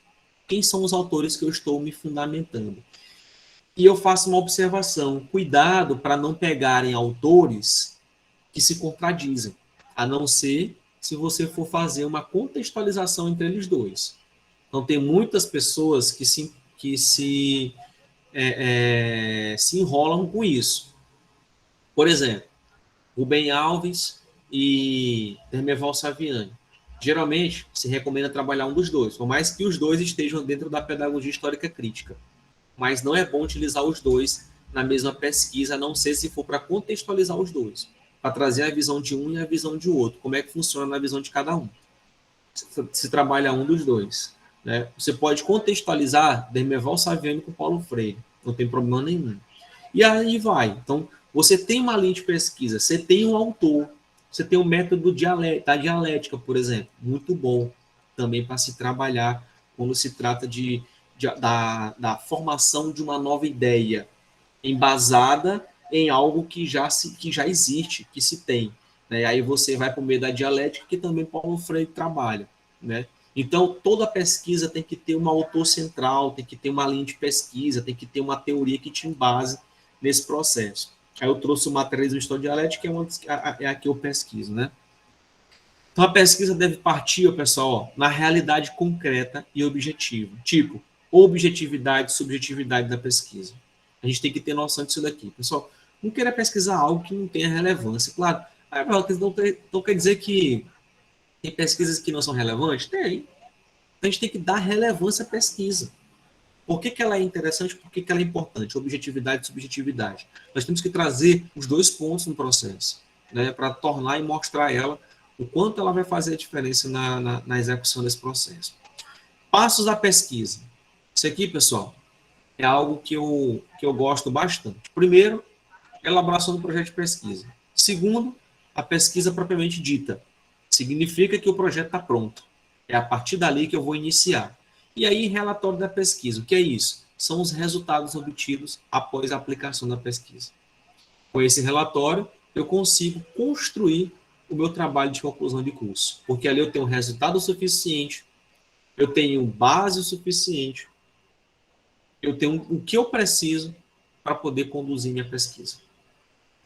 Quem são os autores que eu estou me fundamentando? E eu faço uma observação, cuidado para não pegarem autores que se contradizem, a não ser se você for fazer uma contextualização entre eles dois. Então, tem muitas pessoas se enrolam com isso. Por exemplo, Rubem Alves e Dermeval Saviani. Geralmente, se recomenda trabalhar um dos dois, por mais que os dois estejam dentro da pedagogia histórica crítica. Mas não é bom utilizar os dois na mesma pesquisa, a não ser se for para contextualizar os dois, para trazer a visão de um e a visão de outro, como é que funciona na visão de cada um. Se trabalha um dos dois. Né? Você pode contextualizar Dermeval Saviani com Paulo Freire, não tem problema nenhum. E aí vai. Então, você tem uma linha de pesquisa, você tem um autor, você tem um método da dialética, por exemplo, muito bom também para se trabalhar quando se trata da formação de uma nova ideia, embasada em algo que já existe, que se tem. Né? Aí você vai para o meio da dialética, que também Paulo Freire trabalha. Né? Então, toda pesquisa tem que ter um autor central, tem que ter uma linha de pesquisa, tem que ter uma teoria que te embase nesse processo. Aí eu trouxe o materialismo histórico-dialético, que é a que eu pesquiso. Né? Então, a pesquisa deve partir, pessoal, na realidade concreta e objetiva. Tipo, objetividade, subjetividade da pesquisa. A gente tem que ter noção disso daqui. Pessoal, não queira pesquisar algo que não tenha relevância. Claro, então quer dizer que tem pesquisas que não são relevantes? Tem. Então, a gente tem que dar relevância à pesquisa. Por que ela é interessante? Por que ela é importante? Objetividade e subjetividade. Nós temos que trazer os dois pontos no processo, né, para tornar e mostrar ela o quanto ela vai fazer a diferença na execução desse processo. Passos da pesquisa. Isso aqui, pessoal, é algo que eu gosto bastante. Primeiro, elaboração do projeto de pesquisa. Segundo, a pesquisa propriamente dita. Significa que o projeto está pronto. É a partir dali que eu vou iniciar. E aí, relatório da pesquisa. O que é isso? São os resultados obtidos após a aplicação da pesquisa. Com esse relatório, eu consigo construir o meu trabalho de conclusão de curso. Porque ali eu tenho resultado suficiente, eu tenho base o suficiente, eu tenho o que eu preciso para poder conduzir minha pesquisa.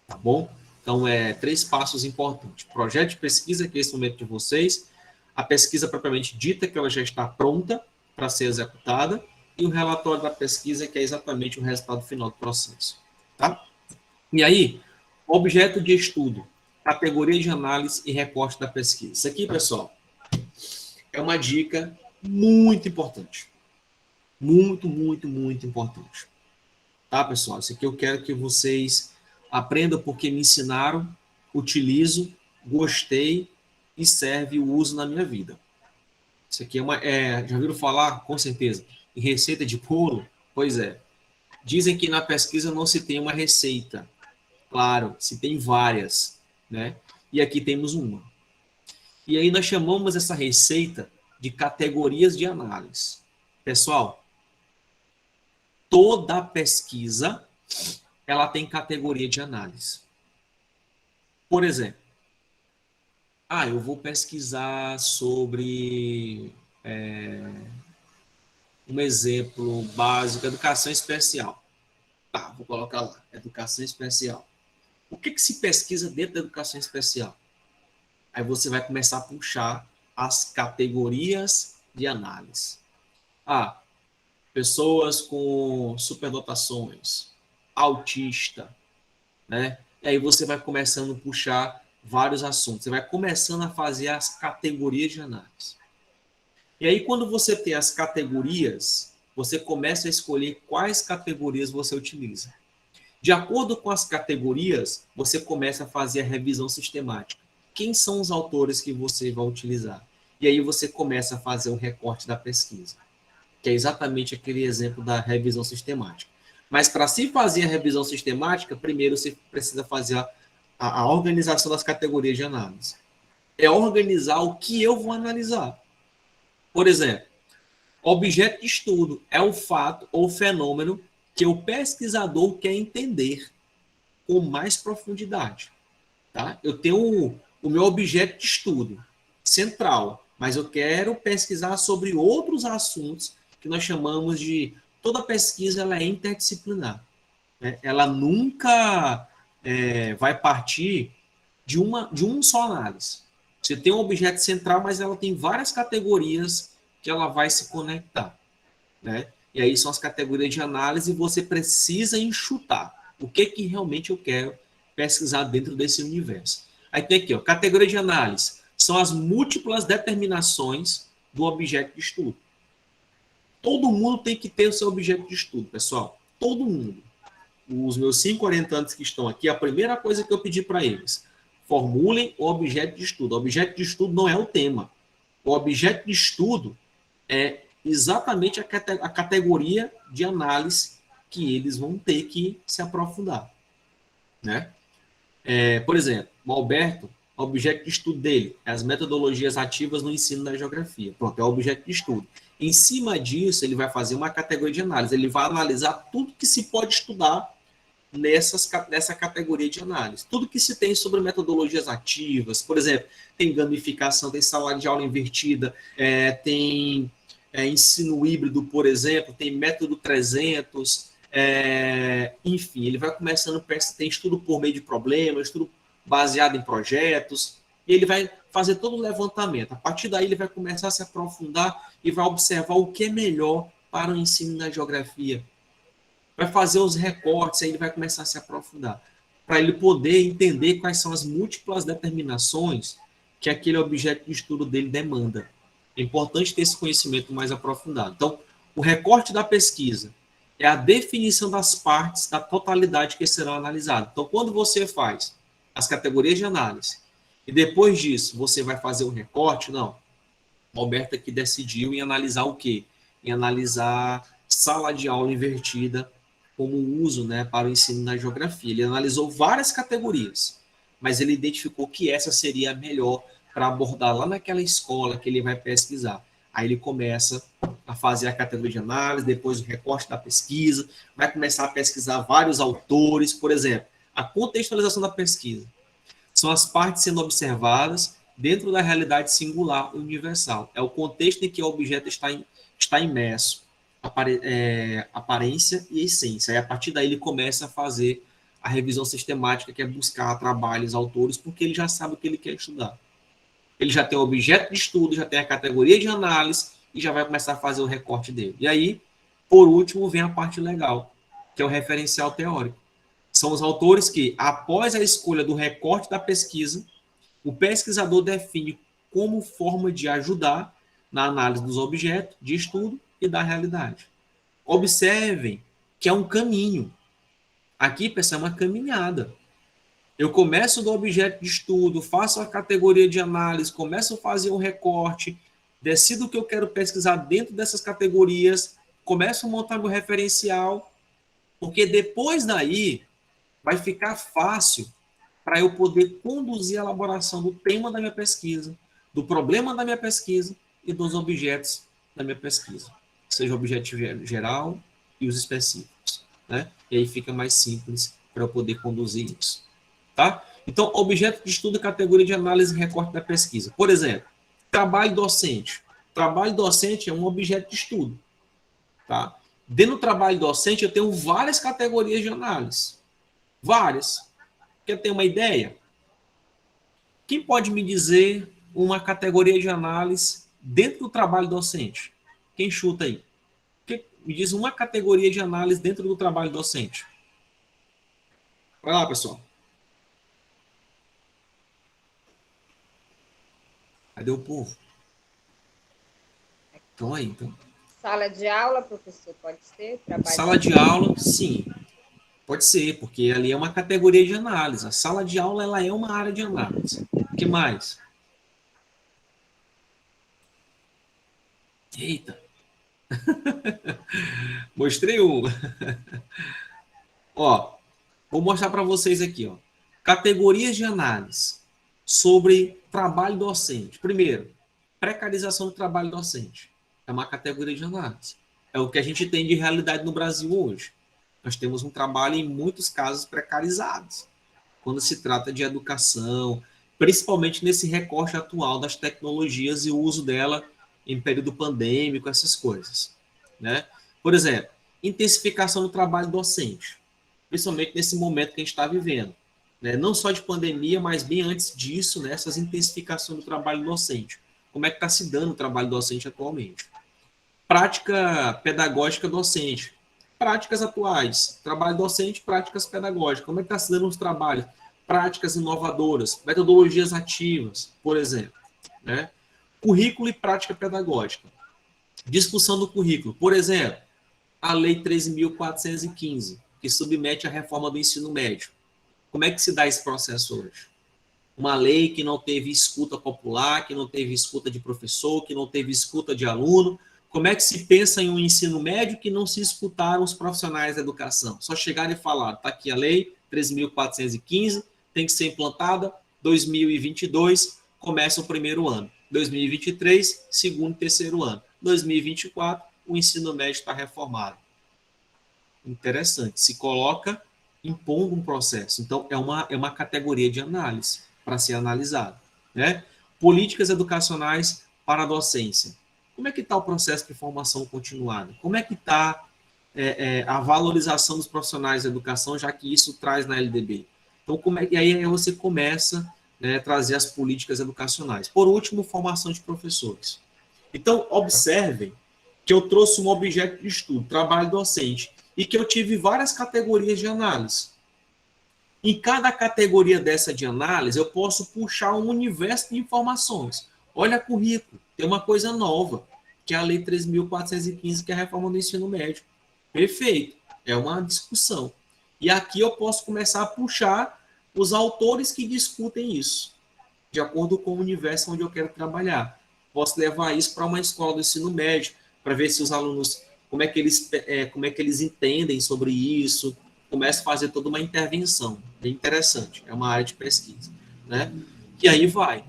Tá bom? Então, 3 passos importantes. Projeto de pesquisa, que é esse momento de vocês. A pesquisa propriamente dita, que ela já está pronta para ser executada. E o relatório da pesquisa, que é exatamente o resultado final do processo. Tá? E aí, objeto de estudo, categoria de análise e recorte da pesquisa. Isso aqui, pessoal, é uma dica muito importante. Muito, muito, muito importante. Tá, pessoal? Isso aqui eu quero que vocês aprendam porque me ensinaram, utilizo, gostei e serve o uso na minha vida. Isso aqui já viram falar, com certeza, em receita de bolo? Pois é. Dizem que na pesquisa não se tem uma receita. Claro, se tem várias, né? E aqui temos uma. E aí nós chamamos essa receita de categorias de análise. Pessoal, toda pesquisa ela tem categoria de análise. Por exemplo, eu vou pesquisar sobre um exemplo básico, educação especial. Tá, vou colocar lá, educação especial. O que se pesquisa dentro da educação especial? Aí você vai começar a puxar as categorias de análise. Pessoas com superdotações, autista, né? E aí você vai começando a puxar vários assuntos. Você vai começando a fazer as categorias de análise. E aí, quando você tem as categorias, você começa a escolher quais categorias você utiliza. De acordo com as categorias, você começa a fazer a revisão sistemática. Quem são os autores que você vai utilizar? E aí você começa a fazer o recorte da pesquisa, que é exatamente aquele exemplo da revisão sistemática. Mas para se fazer a revisão sistemática, primeiro você precisa fazer a organização das categorias de análise. É organizar o que eu vou analisar. Por exemplo, objeto de estudo é o fato ou fenômeno que o pesquisador quer entender com mais profundidade. Tá? Eu tenho o meu objeto de estudo central, mas eu quero pesquisar sobre outros assuntos que nós chamamos de... Toda pesquisa ela é interdisciplinar. Né? Ela nunca vai partir de um só análise. Você tem um objeto central, mas ela tem várias categorias que ela vai se conectar. Né? E aí são as categorias de análise e você precisa enxutar o que realmente eu quero pesquisar dentro desse universo. Aí tem aqui, categoria de análise. São as múltiplas determinações do objeto de estudo. Todo mundo tem que ter o seu objeto de estudo, pessoal. Todo mundo. Os meus 5 orientantes que estão aqui, a primeira coisa que eu pedi para eles, formulem o objeto de estudo. O objeto de estudo não é o tema. O objeto de estudo é exatamente a categoria de análise que eles vão ter que se aprofundar. Né? Por exemplo, o Alberto, o objeto de estudo dele é as metodologias ativas no ensino da geografia. Pronto, é o objeto de estudo. Em cima disso, ele vai fazer uma categoria de análise. Ele vai analisar tudo que se pode estudar nessa categoria de análise. Tudo que se tem sobre metodologias ativas, por exemplo, tem gamificação, tem sala de aula invertida, tem ensino híbrido, por exemplo, tem método 300, enfim, ele vai começando, tem estudo por meio de problemas, estudo baseado em projetos, e ele vai fazer todo o levantamento. A partir daí, ele vai começar a se aprofundar e vai observar o que é melhor para o ensino da geografia. Vai fazer os recortes, aí ele vai começar a se aprofundar, para ele poder entender quais são as múltiplas determinações que aquele objeto de estudo dele demanda. É importante ter esse conhecimento mais aprofundado. Então, o recorte da pesquisa é a definição das partes da totalidade que serão analisadas. Então, quando você faz as categorias de análise e depois disso você vai fazer o recorte, não. O Alberto aqui decidiu em analisar o quê? Em analisar sala de aula invertida como uso, né, para o ensino da geografia. Ele analisou várias categorias, mas ele identificou que essa seria a melhor para abordar lá naquela escola que ele vai pesquisar. Aí ele começa a fazer a categoria de análise, depois o recorte da pesquisa, vai começar a pesquisar vários autores, por exemplo, a contextualização da pesquisa. São as partes sendo observadas dentro da realidade singular universal. É o contexto em que o objeto está imerso, aparência e essência. Aí, a partir daí, ele começa a fazer a revisão sistemática, que é buscar trabalhos, autores, porque ele já sabe o que ele quer estudar. Ele já tem o objeto de estudo, já tem a categoria de análise e já vai começar a fazer o recorte dele. E aí, por último, vem a parte legal, que é o referencial teórico. São os autores que, após a escolha do recorte da pesquisa, o pesquisador define como forma de ajudar na análise dos objetos de estudo e da realidade. Observem que é um caminho. Aqui, pessoal, é uma caminhada. Eu começo do objeto de estudo, faço a categoria de análise, começo a fazer um recorte, decido o que eu quero pesquisar dentro dessas categorias, começo a montar meu referencial, porque depois daí vai ficar fácil para eu poder conduzir a elaboração do tema da minha pesquisa, do problema da minha pesquisa e dos objetos da minha pesquisa, seja o objetivo geral e os específicos, né? E aí fica mais simples para eu poder conduzir isso, tá? Então, objeto de estudo, categoria de análise e recorte da pesquisa. Por exemplo, trabalho docente. Trabalho docente é um objeto de estudo, tá? Dentro do trabalho docente, eu tenho várias categorias de análise. Várias. Quer ter uma ideia? Quem pode me dizer uma categoria de análise dentro do trabalho docente? Quem chuta aí? Me diz uma categoria de análise dentro do trabalho docente. Vai lá, pessoal. Cadê o povo? Então aí, então. Sala de aula, professor, pode ser? Sala de aula, sim. Pode ser, porque ali é uma categoria de análise. A sala de aula, ela é uma área de análise. O que mais? Eita. Mostrei uma. Ó, vou mostrar para vocês aqui, ó. Categorias de análise sobre trabalho docente. Primeiro, precarização do trabalho docente. É uma categoria de análise. É o que a gente tem de realidade no Brasil hoje. Nós temos um trabalho, em muitos casos, precarizados. Quando se trata de educação, principalmente nesse recorte atual das tecnologias e o uso dela em período pandêmico, essas coisas, né? Por exemplo, intensificação do trabalho docente, principalmente nesse momento que a gente está vivendo, né? Não só de pandemia, mas bem antes disso, né? Essas intensificações do trabalho docente. Como é que está se dando o trabalho docente atualmente? Prática pedagógica docente. Práticas atuais, trabalho docente, práticas pedagógicas. Como é que está se dando os trabalhos? Práticas inovadoras, metodologias ativas, por exemplo, né? Currículo e prática pedagógica. Discussão do currículo. Por exemplo, a Lei 13.415, que submete a reforma do ensino médio. Como é que se dá esse processo hoje? Uma lei que não teve escuta popular, que não teve escuta de professor, que não teve escuta de aluno. Como é que se pensa em um ensino médio que não se escutaram os profissionais da educação? Só chegaram e falaram, está aqui a lei 13.415, tem que ser implantada, 2022, começa o primeiro ano. 2023, segundo e terceiro ano. 2024, o ensino médio está reformado. Interessante, se coloca impondo um processo. Então, é uma categoria de análise para ser analisada, né? Políticas educacionais para a docência. Como é que está o processo de formação continuada? Como é que está a valorização dos profissionais da educação, já que isso traz na LDB? Então, e aí você começa, né, a trazer as políticas educacionais. Por último, formação de professores. Então, observem que eu trouxe um objeto de estudo, trabalho docente, e que eu tive várias categorias de análise. Em cada categoria dessa de análise, eu posso puxar um universo de informações. Olha currículo, tem uma coisa nova, que é a Lei 13.415, que é a reforma do ensino médio. Perfeito, é uma discussão. E aqui eu posso começar a puxar os autores que discutem isso, de acordo com o universo onde eu quero trabalhar. Posso levar isso para uma escola do ensino médio, para ver se os alunos, como é que eles entendem sobre isso, começo a fazer toda uma intervenção. bem interessante, é uma área de pesquisa, né? E aí vai.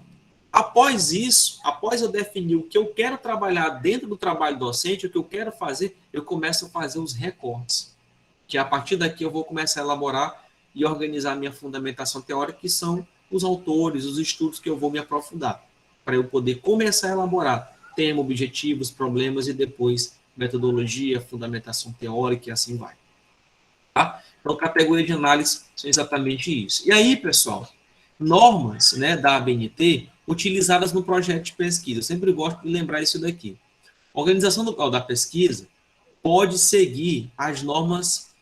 Após isso, após eu definir o que eu quero trabalhar dentro do trabalho docente, o que eu quero fazer, eu começo a fazer os recortes, que a partir daqui eu vou começar a elaborar e organizar a minha fundamentação teórica, que são os autores, os estudos que eu vou me aprofundar, para eu poder começar a elaborar tema, objetivos, problemas e depois metodologia, fundamentação teórica e assim vai. Tá? Então, categoria de análise são exatamente isso. E aí, pessoal, normas, né, da ABNT utilizadas no projeto de pesquisa. Eu sempre gosto de lembrar isso daqui. A organização local da pesquisa pode seguir as normas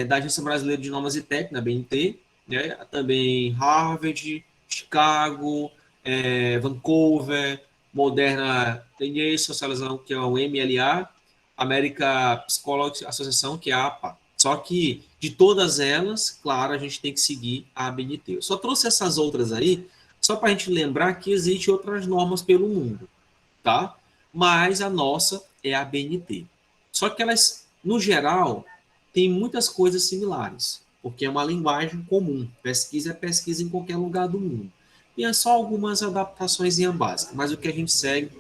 da Agência Brasileira de Normas e Técnicas, ABNT, né, também Harvard, Chicago, Vancouver, Moderna DNA Socialização, que é o MLA, American Psychology Association, que é a APA. Só que de todas elas, claro, a gente tem que seguir a ABNT. Eu só trouxe essas outras aí, só para a gente lembrar que existem outras normas pelo mundo, tá? Mas a nossa é a ABNT. Só que elas, no geral, têm muitas coisas similares, porque é uma linguagem comum. Pesquisa é pesquisa em qualquer lugar do mundo. E é só algumas adaptações básicas, mas o que a gente segue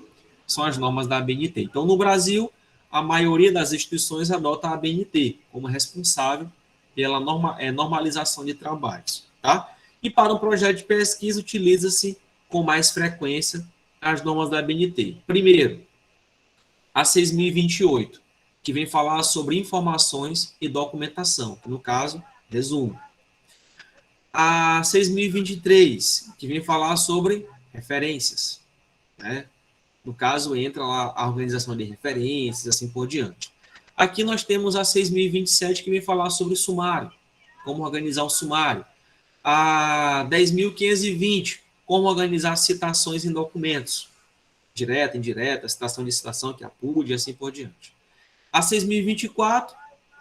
são as normas da ABNT. Então, no Brasil, a maioria das instituições adota a ABNT como responsável pela normalização de trabalhos. Tá? E para um projeto de pesquisa, utiliza-se com mais frequência as normas da ABNT. Primeiro, a 6.028, que vem falar sobre informações e documentação, que no caso, resumo. A 6.023, que vem falar sobre referências, né? No caso, entra lá a organização de referências, assim por diante. Aqui nós temos a 6.027, que vem falar sobre sumário, como organizar o sumário. A 10.520, como organizar citações em documentos, direta, indireta, citação de citação, que é a PUD, e assim por diante. A 6.024,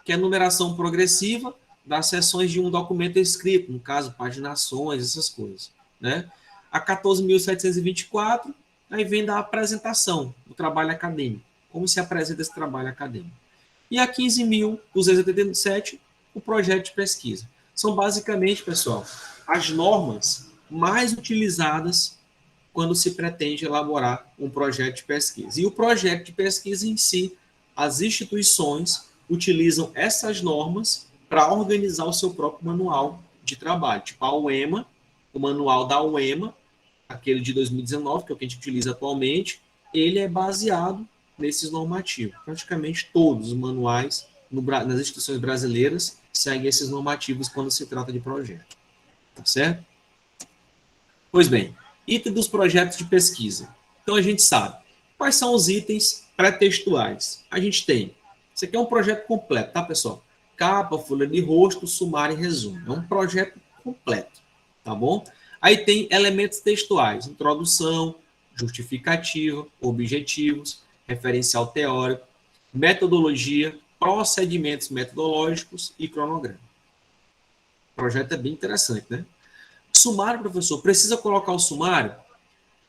que é a numeração progressiva das seções de um documento escrito, no caso, paginações, essas coisas, né? A 14.724, aí vem da apresentação do trabalho acadêmico, como se apresenta esse trabalho acadêmico. E a 15.287, o projeto de pesquisa. São basicamente, pessoal, as normas mais utilizadas quando se pretende elaborar um projeto de pesquisa. E o projeto de pesquisa em si, as instituições utilizam essas normas para organizar o seu próprio manual de trabalho, tipo a UEMA, o manual da UEMA, aquele de 2019, que é o que a gente utiliza atualmente, ele é baseado nesses normativos. Praticamente todos os manuais nas instituições brasileiras seguem esses normativos quando se trata de projeto. Tá certo? Pois bem, item dos projetos de pesquisa. Então a gente sabe quais são os itens pré-textuais. A gente tem, isso aqui é um projeto completo, tá, pessoal? Capa, folha de rosto, sumário e resumo. É um projeto completo, tá bom? Aí tem elementos textuais, introdução, justificativa, objetivos, referencial teórico, metodologia, procedimentos metodológicos e cronograma. O projeto é bem interessante, né? Sumário, professor, precisa colocar o sumário?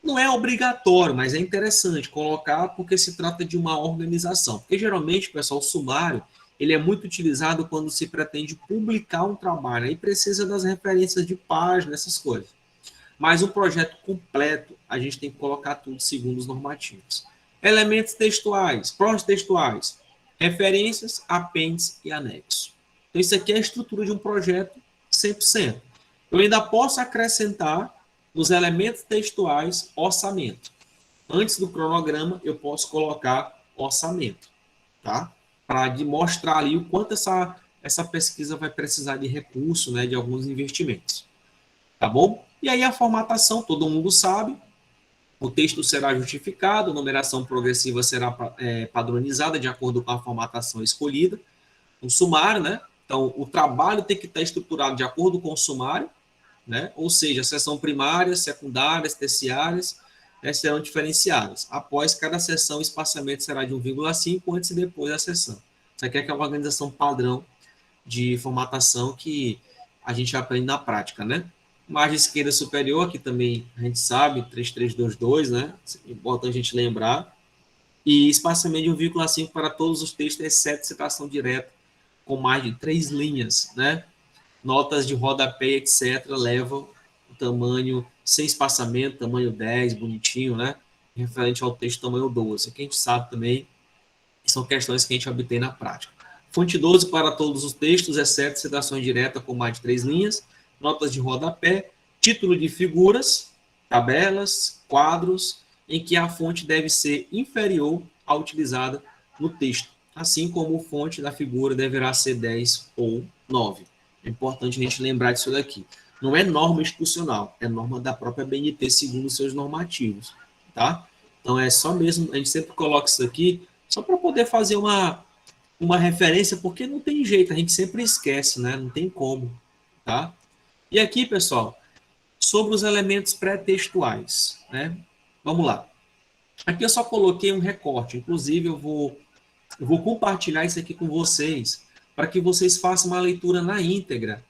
Não é obrigatório, mas é interessante colocar porque se trata de uma organização. Porque geralmente, pessoal, o sumário ele é muito utilizado quando se pretende publicar um trabalho. Aí precisa das referências de página, essas coisas. Mas um projeto completo, a gente tem que colocar tudo segundo os normativos. Elementos textuais, pró-textuais, referências, apêndice e anexo. Então, isso aqui é a estrutura de um projeto 100%. Eu ainda posso acrescentar nos elementos textuais orçamento. Antes do cronograma, eu posso colocar orçamento, tá? Para mostrar ali o quanto essa pesquisa vai precisar de recurso, né, de alguns investimentos. Tá bom? E aí a formatação, todo mundo sabe, o texto será justificado, a numeração progressiva será padronizada de acordo com a formatação escolhida, um sumário, né? Então, o trabalho tem que estar estruturado de acordo com o sumário, né? Ou seja, seção primárias, secundárias, terciárias, né, serão diferenciadas. Após cada seção, o espaçamento será de 1,5 antes e depois da seção. Isso aqui é uma organização padrão de formatação que a gente aprende na prática, né? Margem esquerda superior, que também a gente sabe, 3322, né? É importante a gente lembrar. E espaçamento de 1,5 para todos os textos, exceto citação direta, com mais de 3 linhas, né? notas de rodapé, etc., levam o tamanho sem espaçamento, tamanho 10, bonitinho, né? Referente ao texto tamanho 12. Aqui a gente sabe também que são questões que a gente obtém na prática. Fonte 12 para todos os textos, exceto citações diretas com mais de 3 linhas, notas de rodapé, título de figuras, tabelas, quadros, em que a fonte deve ser inferior à utilizada no texto, assim como a fonte da figura deverá ser 10 ou 9. É importante a gente lembrar disso daqui. Não é norma institucional, é norma da própria BNT segundo os seus normativos, tá? Então é só mesmo, a gente sempre coloca isso aqui só para poder fazer uma referência, porque não tem jeito, a gente sempre esquece, né? Não tem como, tá? E aqui, pessoal, sobre os elementos pré-textuais, né? Vamos lá. Aqui eu só coloquei um recorte, inclusive eu vou compartilhar isso aqui com vocês, para que vocês façam uma leitura na íntegra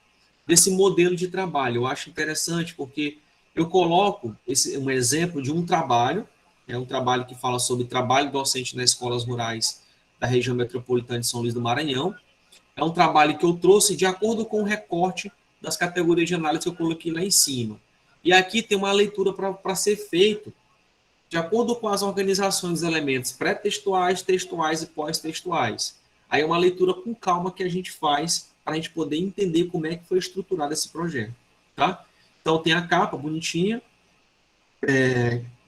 desse modelo de trabalho. Eu acho interessante porque eu coloco um exemplo de um trabalho, é um trabalho que fala sobre trabalho docente nas escolas rurais da região metropolitana de São Luís do Maranhão. É um trabalho que eu trouxe de acordo com o recorte das categorias de análise que eu coloquei lá em cima. E aqui tem uma leitura para ser feito de acordo com as organizações dos elementos pré-textuais, textuais e pós-textuais. Aí é uma leitura com calma que a gente faz para a gente poder entender como é que foi estruturado esse projeto. Tá? Então tem a capa bonitinha,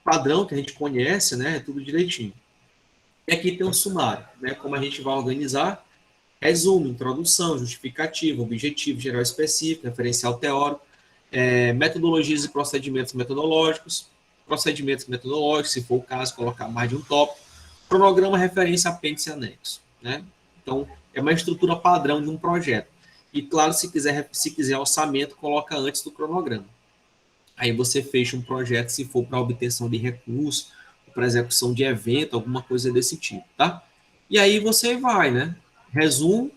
padrão que a gente conhece, né? Tudo direitinho. E aqui tem um sumário, né? Como a gente vai organizar. Resumo, introdução, justificativa, objetivo geral específico, referencial teórico, metodologias e procedimentos metodológicos, se for o caso, colocar mais de um tópico, cronograma, referência, apêndice e anexo. Né? Então, é uma estrutura padrão de um projeto. E, claro, se quiser orçamento, coloca antes do cronograma. Aí você fecha um projeto se for para obtenção de recursos, para execução de evento, alguma coisa desse tipo, tá? E aí você vai, né? Resumo.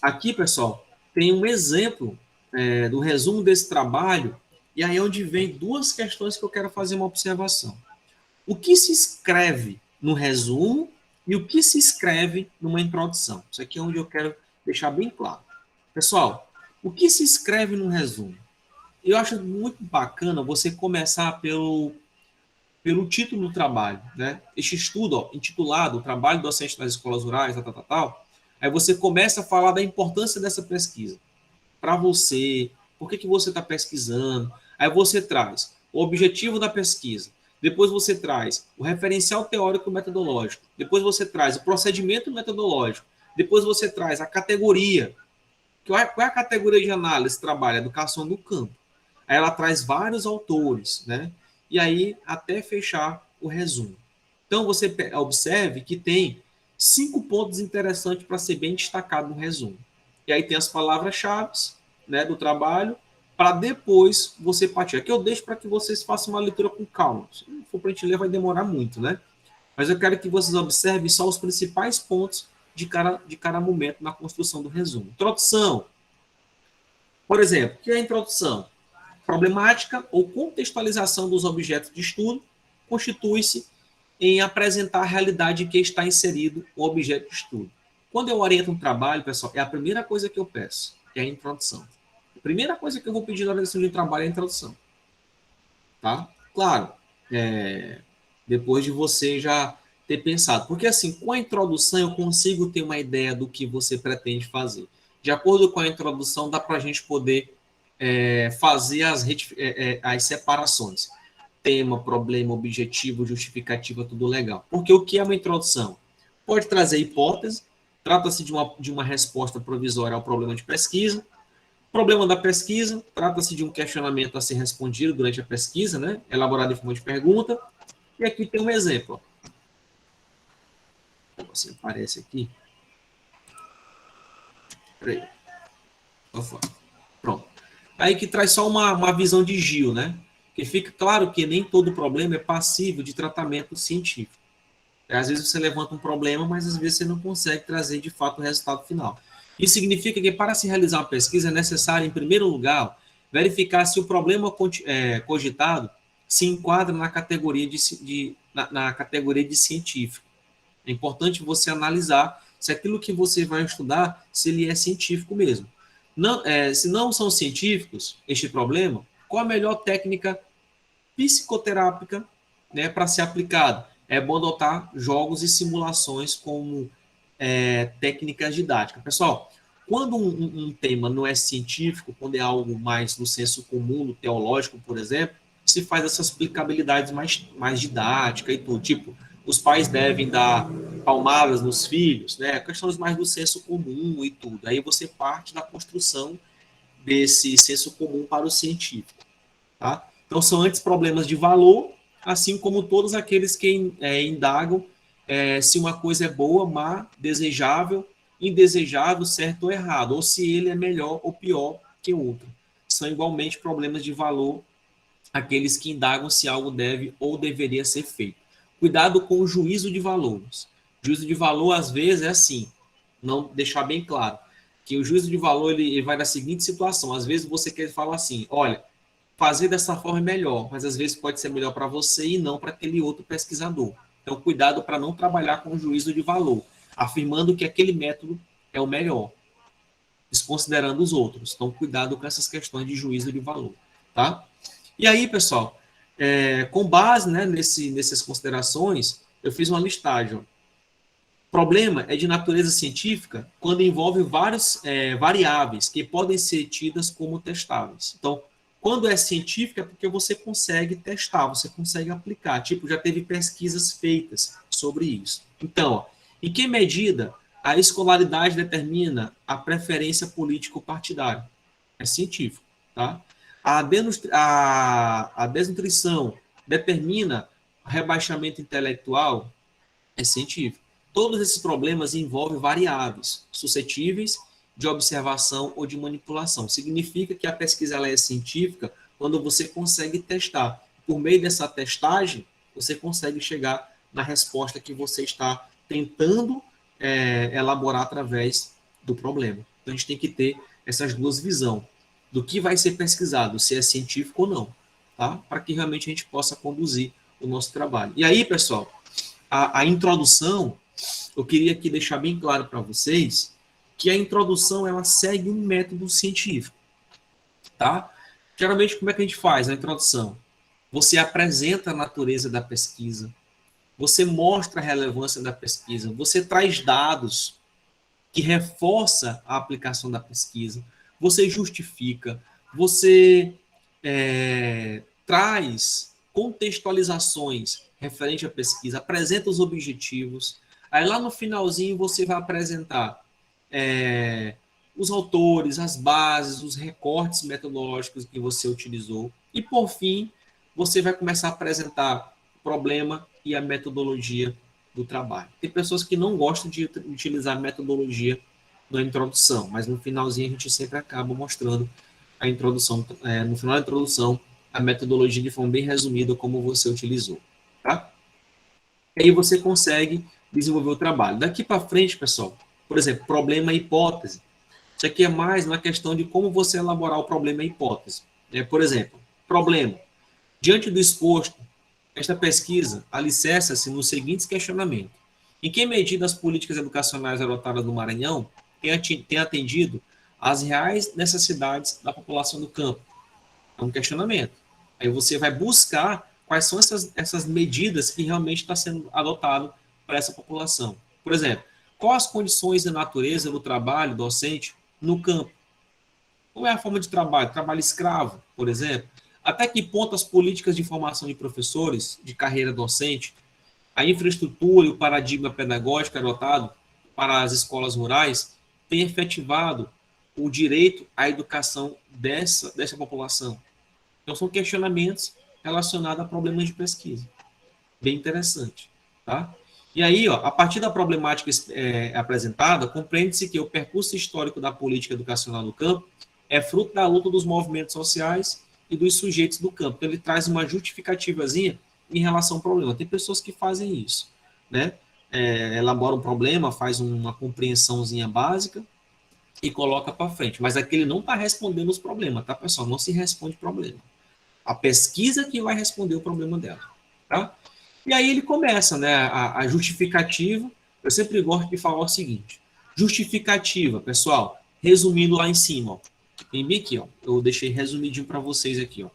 Aqui, pessoal, tem um exemplo do resumo desse trabalho, e aí é onde vem duas questões que eu quero fazer uma observação. O que se escreve no resumo e o que se escreve numa introdução? Isso aqui é onde eu quero deixar bem claro. Pessoal, o que se escreve no resumo? Eu acho muito bacana você começar pelo título do trabalho, né? Este estudo, ó, intitulado Trabalho Docente nas Escolas Rurais, tal. Aí você começa a falar da importância dessa pesquisa para você, por que você está pesquisando. Aí você traz o objetivo da pesquisa, depois você traz o referencial teórico metodológico, depois você traz o procedimento metodológico, depois você traz a categoria. Qual é a categoria de análise? Trabalho educação do campo. Aí ela traz vários autores, né? E aí até fechar o resumo. Então você observe que tem 5 pontos interessantes para ser bem destacado no resumo. E aí tem as palavras-chave, né, do trabalho, para depois você partir. Aqui eu deixo para que vocês façam uma leitura com calma. Se não for para a gente ler, vai demorar muito, né? Mas eu quero que vocês observem só os principais pontos de cada momento na construção do resumo. Introdução. Por exemplo, o que é a introdução? Problemática ou contextualização dos objetos de estudo constitui-se em apresentar a realidade em que está inserido o objeto de estudo. Quando eu oriento um trabalho, pessoal, é a primeira coisa que eu peço, que é a introdução. A primeira coisa que eu vou pedir na orientação de um trabalho é a introdução. Tá? Claro, depois de você já ter pensado. Porque assim, com a introdução eu consigo ter uma ideia do que você pretende fazer. De acordo com a introdução, dá para a gente poder fazer as separações. Tema, problema, objetivo, justificativa, tudo legal. Porque o que é uma introdução? Pode trazer hipótese, trata-se de uma resposta provisória ao problema de pesquisa. Problema da pesquisa, trata-se de um questionamento a ser respondido durante a pesquisa, né? Elaborado em forma de pergunta. E aqui tem um exemplo. Você aparece aqui. Peraí. Pronto. Aí que traz só uma visão de Gil, né? Que fica claro que nem todo problema é passível de tratamento científico. Às vezes você levanta um problema, mas às vezes você não consegue trazer de fato o resultado final. Isso significa que para se realizar uma pesquisa é necessário, em primeiro lugar, verificar se o problema cogitado se enquadra na categoria na categoria de científico. É importante você analisar se aquilo que você vai estudar, se ele é científico mesmo. Não, se não são científicos este problema, qual a melhor técnica psicoterápica, né, para ser aplicada? É bom adotar jogos e simulações como técnicas didáticas. Pessoal, quando um tema não é científico, quando é algo mais no senso comum, no teológico, por exemplo, se faz essas aplicabilidades mais didáticas e tudo. Tipo, os pais devem dar palmadas nos filhos, né? Questões mais do senso comum e tudo. Aí você parte da construção desse senso comum para o científico, tá? Então, são antes problemas de valor, assim como todos aqueles que indagam se uma coisa é boa, má, desejável, indesejável, certo ou errado, ou se ele é melhor ou pior que o outro. São igualmente problemas de valor aqueles que indagam se algo deve ou deveria ser feito. Cuidado com o juízo de valores. Juízo de valor, às vezes, é assim, não deixar bem claro, que o juízo de valor ele vai na seguinte situação. Às vezes você quer falar assim, olha, fazer dessa forma é melhor, mas às vezes pode ser melhor para você e não para aquele outro pesquisador. Então, cuidado para não trabalhar com juízo de valor, afirmando que aquele método é o melhor, desconsiderando os outros. Então, cuidado com essas questões de juízo de valor, tá? E aí, pessoal, com base, né, nessas considerações, eu fiz uma listagem. Problema é de natureza científica quando envolve várias variáveis que podem ser tidas como testáveis. Então, quando é científica é porque você consegue testar, você consegue aplicar. Tipo, já teve pesquisas feitas sobre isso. Então, ó, em que medida a escolaridade determina a preferência político-partidária? É científico, tá? A desnutrição determina rebaixamento intelectual? É científico. Todos esses problemas envolvem variáveis suscetíveis de observação ou de manipulação. Significa que a pesquisa ela é científica quando você consegue testar. Por meio dessa testagem, você consegue chegar na resposta que você está tentando elaborar através do problema. Então, a gente tem que ter essas duas visões do que vai ser pesquisado, se é científico ou não, tá? Para que realmente a gente possa conduzir o nosso trabalho. E aí, pessoal, a introdução, eu queria aqui deixar bem claro para vocês que a introdução ela segue um método científico, tá? Geralmente, como é que a gente faz a introdução? Você apresenta a natureza da pesquisa, você mostra a relevância da pesquisa, você traz dados que reforça a aplicação da pesquisa, você justifica, você traz contextualizações referente à pesquisa, apresenta os objetivos, aí lá no finalzinho você vai apresentar os autores, as bases, os recortes metodológicos que você utilizou, e por fim você vai começar a apresentar o problema e a metodologia do trabalho. Tem pessoas que não gostam de utilizar metodologia na introdução, mas no finalzinho a gente sempre acaba mostrando a introdução, no final da introdução, a metodologia de forma bem resumida como você utilizou, tá? E aí você consegue desenvolver o trabalho. Daqui para frente, pessoal, por exemplo, problema e hipótese. Isso aqui é mais uma questão de como você elaborar o problema e hipótese. Por exemplo, problema. Diante do exposto, esta pesquisa alicerça-se nos seguintes questionamentos. Em que medida as políticas educacionais adotadas no Maranhão têm atendido às reais necessidades da população do campo? É um questionamento. Aí você vai buscar quais são essas medidas que realmente estão sendo adotadas para essa população. Por exemplo, quais as condições de natureza do trabalho docente no campo? Qual é a forma de trabalho? Trabalho escravo, por exemplo? Até que ponto as políticas de formação de professores de carreira docente, a infraestrutura e o paradigma pedagógico adotado para as escolas rurais têm efetivado o direito à educação dessa população? Então, são questionamentos relacionados a problemas de pesquisa. Bem interessante. Tá? E aí, a partir da problemática apresentada, compreende-se que o percurso histórico da política educacional no campo é fruto da luta dos movimentos sociais e dos sujeitos do campo. Então, ele traz uma justificativazinha em relação ao problema. Tem pessoas que fazem isso, né? Elabora um problema, faz uma compreensãozinha básica e coloca para frente. Mas aqui ele não está respondendo os problemas, tá, pessoal? Não se responde problema. A pesquisa que vai responder o problema dela, tá? E aí ele começa, né, a justificativa. Eu sempre gosto de falar o seguinte: justificativa, pessoal, resumindo lá em cima, ó. Tem bem aqui, ó. Eu deixei resumidinho para vocês aqui, ó.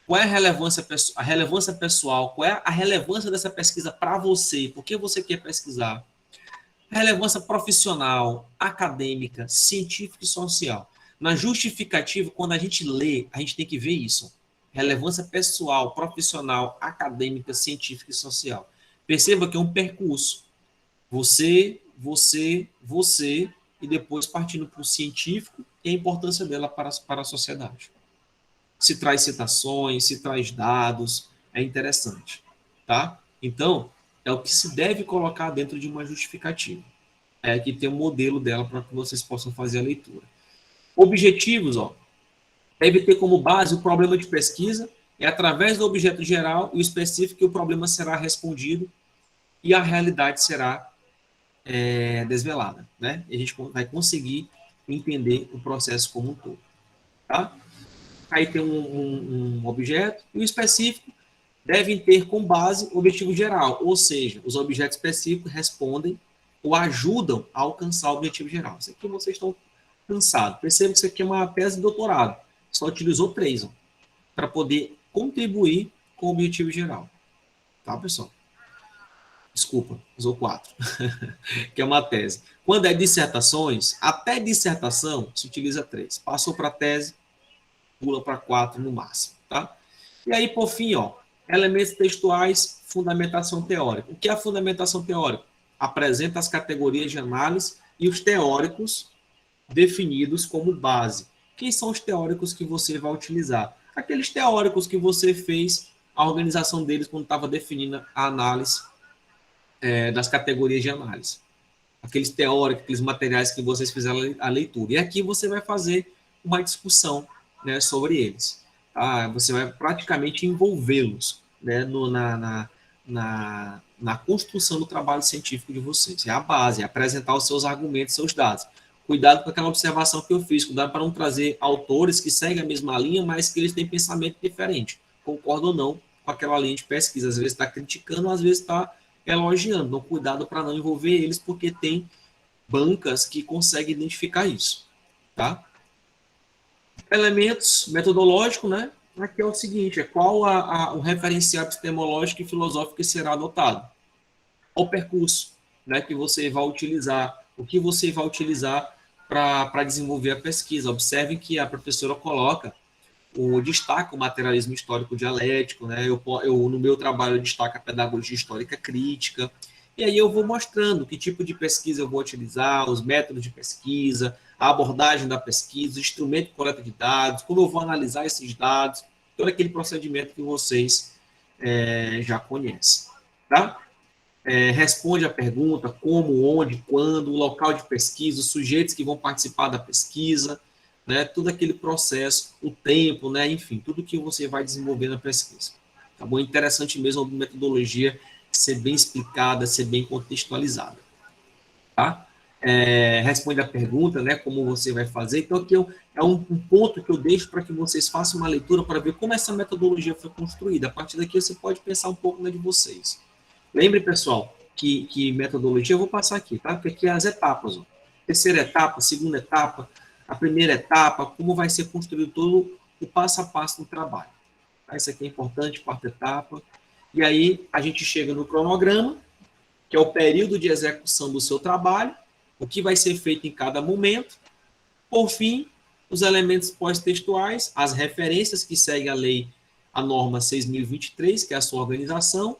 Qual é a relevância pessoal? Qual é a relevância dessa pesquisa para você? Por que você quer pesquisar? Relevância profissional, acadêmica, científica e social. Na justificativa, quando a gente lê, a gente tem que ver isso. Relevância pessoal, profissional, acadêmica, científica e social. Perceba que é um percurso. Você, e depois partindo para o científico e a importância dela para a sociedade. Se traz citações, se traz dados, é interessante. Tá? Então, é o que se deve colocar dentro de uma justificativa. É que tem um modelo dela para que vocês possam fazer a leitura. Objetivos, ó, deve ter como base o problema de pesquisa, é através do objeto geral e o específico que o problema será respondido e a realidade será desvelada, né? E a gente vai conseguir entender o processo como um todo, tá? Aí tem um objeto e o específico devem ter como base o objetivo geral, ou seja, os objetos específicos respondem ou ajudam a alcançar o objetivo geral. Isso aqui vocês estão cansados. Perceba que isso aqui é uma tese de doutorado. Só utilizou 3 para poder contribuir com o objetivo geral. Tá, pessoal? Desculpa, usou 4. Que é uma tese. Quando é dissertações, até dissertação se utiliza 3. Passou para tese, pula para 4 no máximo. Tá? E aí, por fim, ó, elementos textuais, fundamentação teórica. O que é a fundamentação teórica? Apresenta as categorias de análise e os teóricos definidos como base. Quem são os teóricos que você vai utilizar? Aqueles teóricos que você fez a organização deles quando estava definindo a análise das categorias de análise. Aqueles teóricos, aqueles materiais que vocês fizeram a leitura. E aqui você vai fazer uma discussão, né, sobre eles. Tá? Você vai praticamente envolvê-los, né, na construção do trabalho científico de vocês. É a base, é apresentar os seus argumentos, seus dados. Cuidado com aquela observação que eu fiz, cuidado para não trazer autores que seguem a mesma linha, mas que eles têm pensamento diferente. Concordo ou não com aquela linha de pesquisa. Às vezes está criticando, às vezes está elogiando. Então, cuidado para não envolver eles, porque tem bancas que conseguem identificar isso. Tá? Elementos metodológicos, né? Aqui é o seguinte, é qual o referencial epistemológico e filosófico que será adotado. O percurso, né, que você vai utilizar, o que você vai utilizar para desenvolver a pesquisa. Observe que a professora coloca destaca o materialismo histórico dialético, né? Eu no meu trabalho destaco a pedagogia histórica crítica, e aí eu vou mostrando que tipo de pesquisa eu vou utilizar, os métodos de pesquisa, a abordagem da pesquisa, o instrumento de coleta de dados, como eu vou analisar esses dados, todo aquele procedimento que vocês já conhecem, tá? Responde a pergunta, como, onde, quando, o local de pesquisa, os sujeitos que vão participar da pesquisa, né, todo aquele processo, o tempo, né, enfim, tudo que você vai desenvolver na pesquisa. Tá bom? Interessante mesmo a metodologia ser bem explicada, ser bem contextualizada. Tá? Responde a pergunta, né, como você vai fazer. Então, aqui é um ponto que eu deixo para que vocês façam uma leitura para ver como essa metodologia foi construída. A partir daqui, você pode pensar um pouco na de vocês. Lembre, pessoal, que metodologia eu vou passar aqui, tá? Porque aqui é as etapas. Ó. Terceira etapa, segunda etapa, a primeira etapa, como vai ser construído todo o passo a passo do trabalho. Tá? Isso aqui é importante, quarta etapa. E aí, a gente chega no cronograma, que é o período de execução do seu trabalho, o que vai ser feito em cada momento. Por fim, os elementos pós-textuais, as referências que seguem a norma 6.023, que é a sua organização,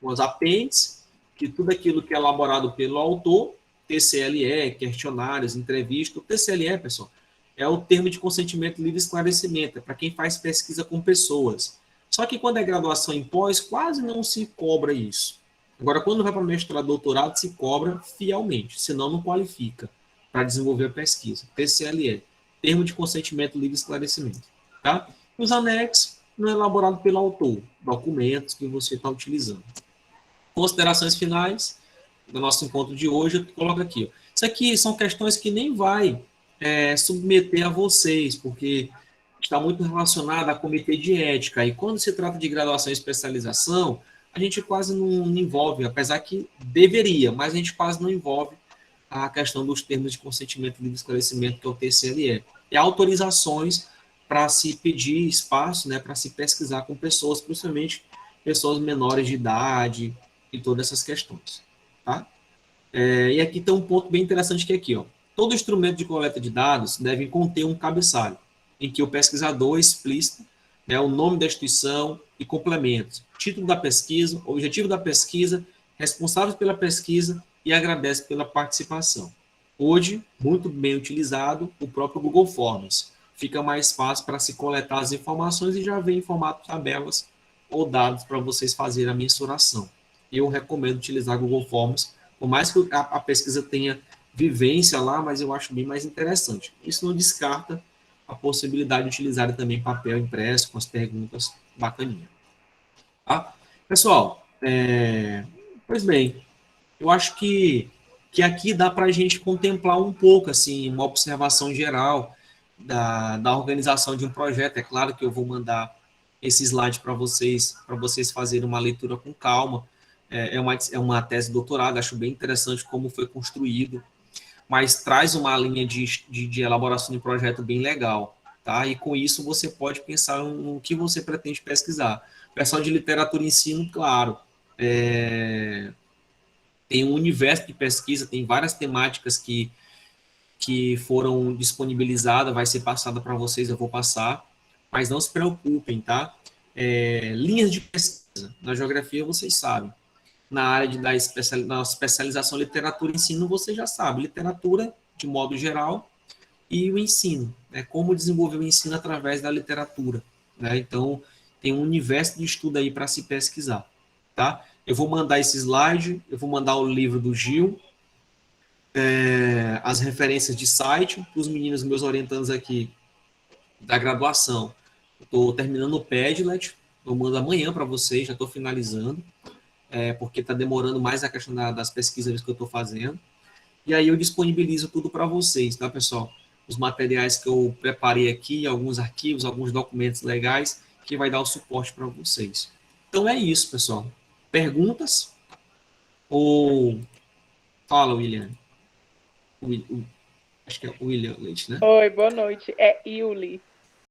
os apêndices, que tudo aquilo que é elaborado pelo autor, TCLE, questionários, entrevistas. O TCLE, pessoal, é o termo de consentimento livre e esclarecimento, é para quem faz pesquisa com pessoas. Só que quando é graduação em pós, quase não se cobra isso. Agora, quando vai para mestrado, doutorado, se cobra fielmente, senão não qualifica para desenvolver a pesquisa. TCLE, termo de consentimento livre e esclarecimento. Tá? Os anexos não é elaborado pelo autor, documentos que você está utilizando. Considerações finais do nosso encontro de hoje, eu coloco aqui. Ó. Isso aqui são questões que nem vai submeter a vocês, porque está muito relacionado a comitê de ética. E quando se trata de graduação e especialização, a gente quase não envolve, apesar que deveria, mas a gente quase não envolve a questão dos termos de consentimento e livre esclarecimento, que é o TCLE. E autorizações para se pedir espaço, né, para se pesquisar com pessoas, principalmente pessoas menores de idade e todas essas questões. Tá? E aqui tem um ponto bem interessante que é aqui, ó. Todo instrumento de coleta de dados deve conter um cabeçalho, em que o pesquisador explicita, né, o nome da instituição e complementos, título da pesquisa, objetivo da pesquisa, responsável pela pesquisa e agradece pela participação. Hoje, muito bem utilizado, o próprio Google Forms. Fica mais fácil para se coletar as informações e já vem em formato de tabelas ou dados para vocês fazerem a mensuração. Eu recomendo utilizar Google Forms, por mais que a pesquisa tenha vivência lá, mas eu acho bem mais interessante. Isso não descarta a possibilidade de utilizar também papel impresso com as perguntas bacaninha. Tá? Pessoal, pois bem, eu acho que aqui dá para a gente contemplar um pouco, assim, uma observação geral da organização de um projeto. É claro que eu vou mandar esse slide para vocês fazerem uma leitura com calma. É uma tese de doutorado, acho bem interessante como foi construído, mas traz uma linha de elaboração de projeto bem legal, tá? E com isso você pode pensar no que você pretende pesquisar. O pessoal de literatura e ensino, claro, tem um universo de pesquisa, tem várias temáticas que foram disponibilizadas, vai ser passada para vocês, eu vou passar, mas não se preocupem, tá? Linhas de pesquisa, na geografia vocês sabem, na área da especialização literatura e ensino, você já sabe, literatura de modo geral e o ensino, né? Como desenvolver o ensino através da literatura, né? Então, tem um universo de estudo aí para se pesquisar, tá? Eu vou mandar esse slide, eu vou mandar o livro do Gil, as referências de site para os meninos meus orientandos aqui da graduação. Estou terminando o Padlet, eu mando amanhã para vocês, já estou finalizando, porque está demorando mais a questão das pesquisas que eu estou fazendo. E aí eu disponibilizo tudo para vocês, tá, pessoal? Os materiais que eu preparei aqui, alguns arquivos, alguns documentos legais, que vai dar o suporte para vocês. Então é isso, pessoal. Perguntas? Ou fala, William? Acho que é o William Leite, né? Oi, boa noite. É Yuli.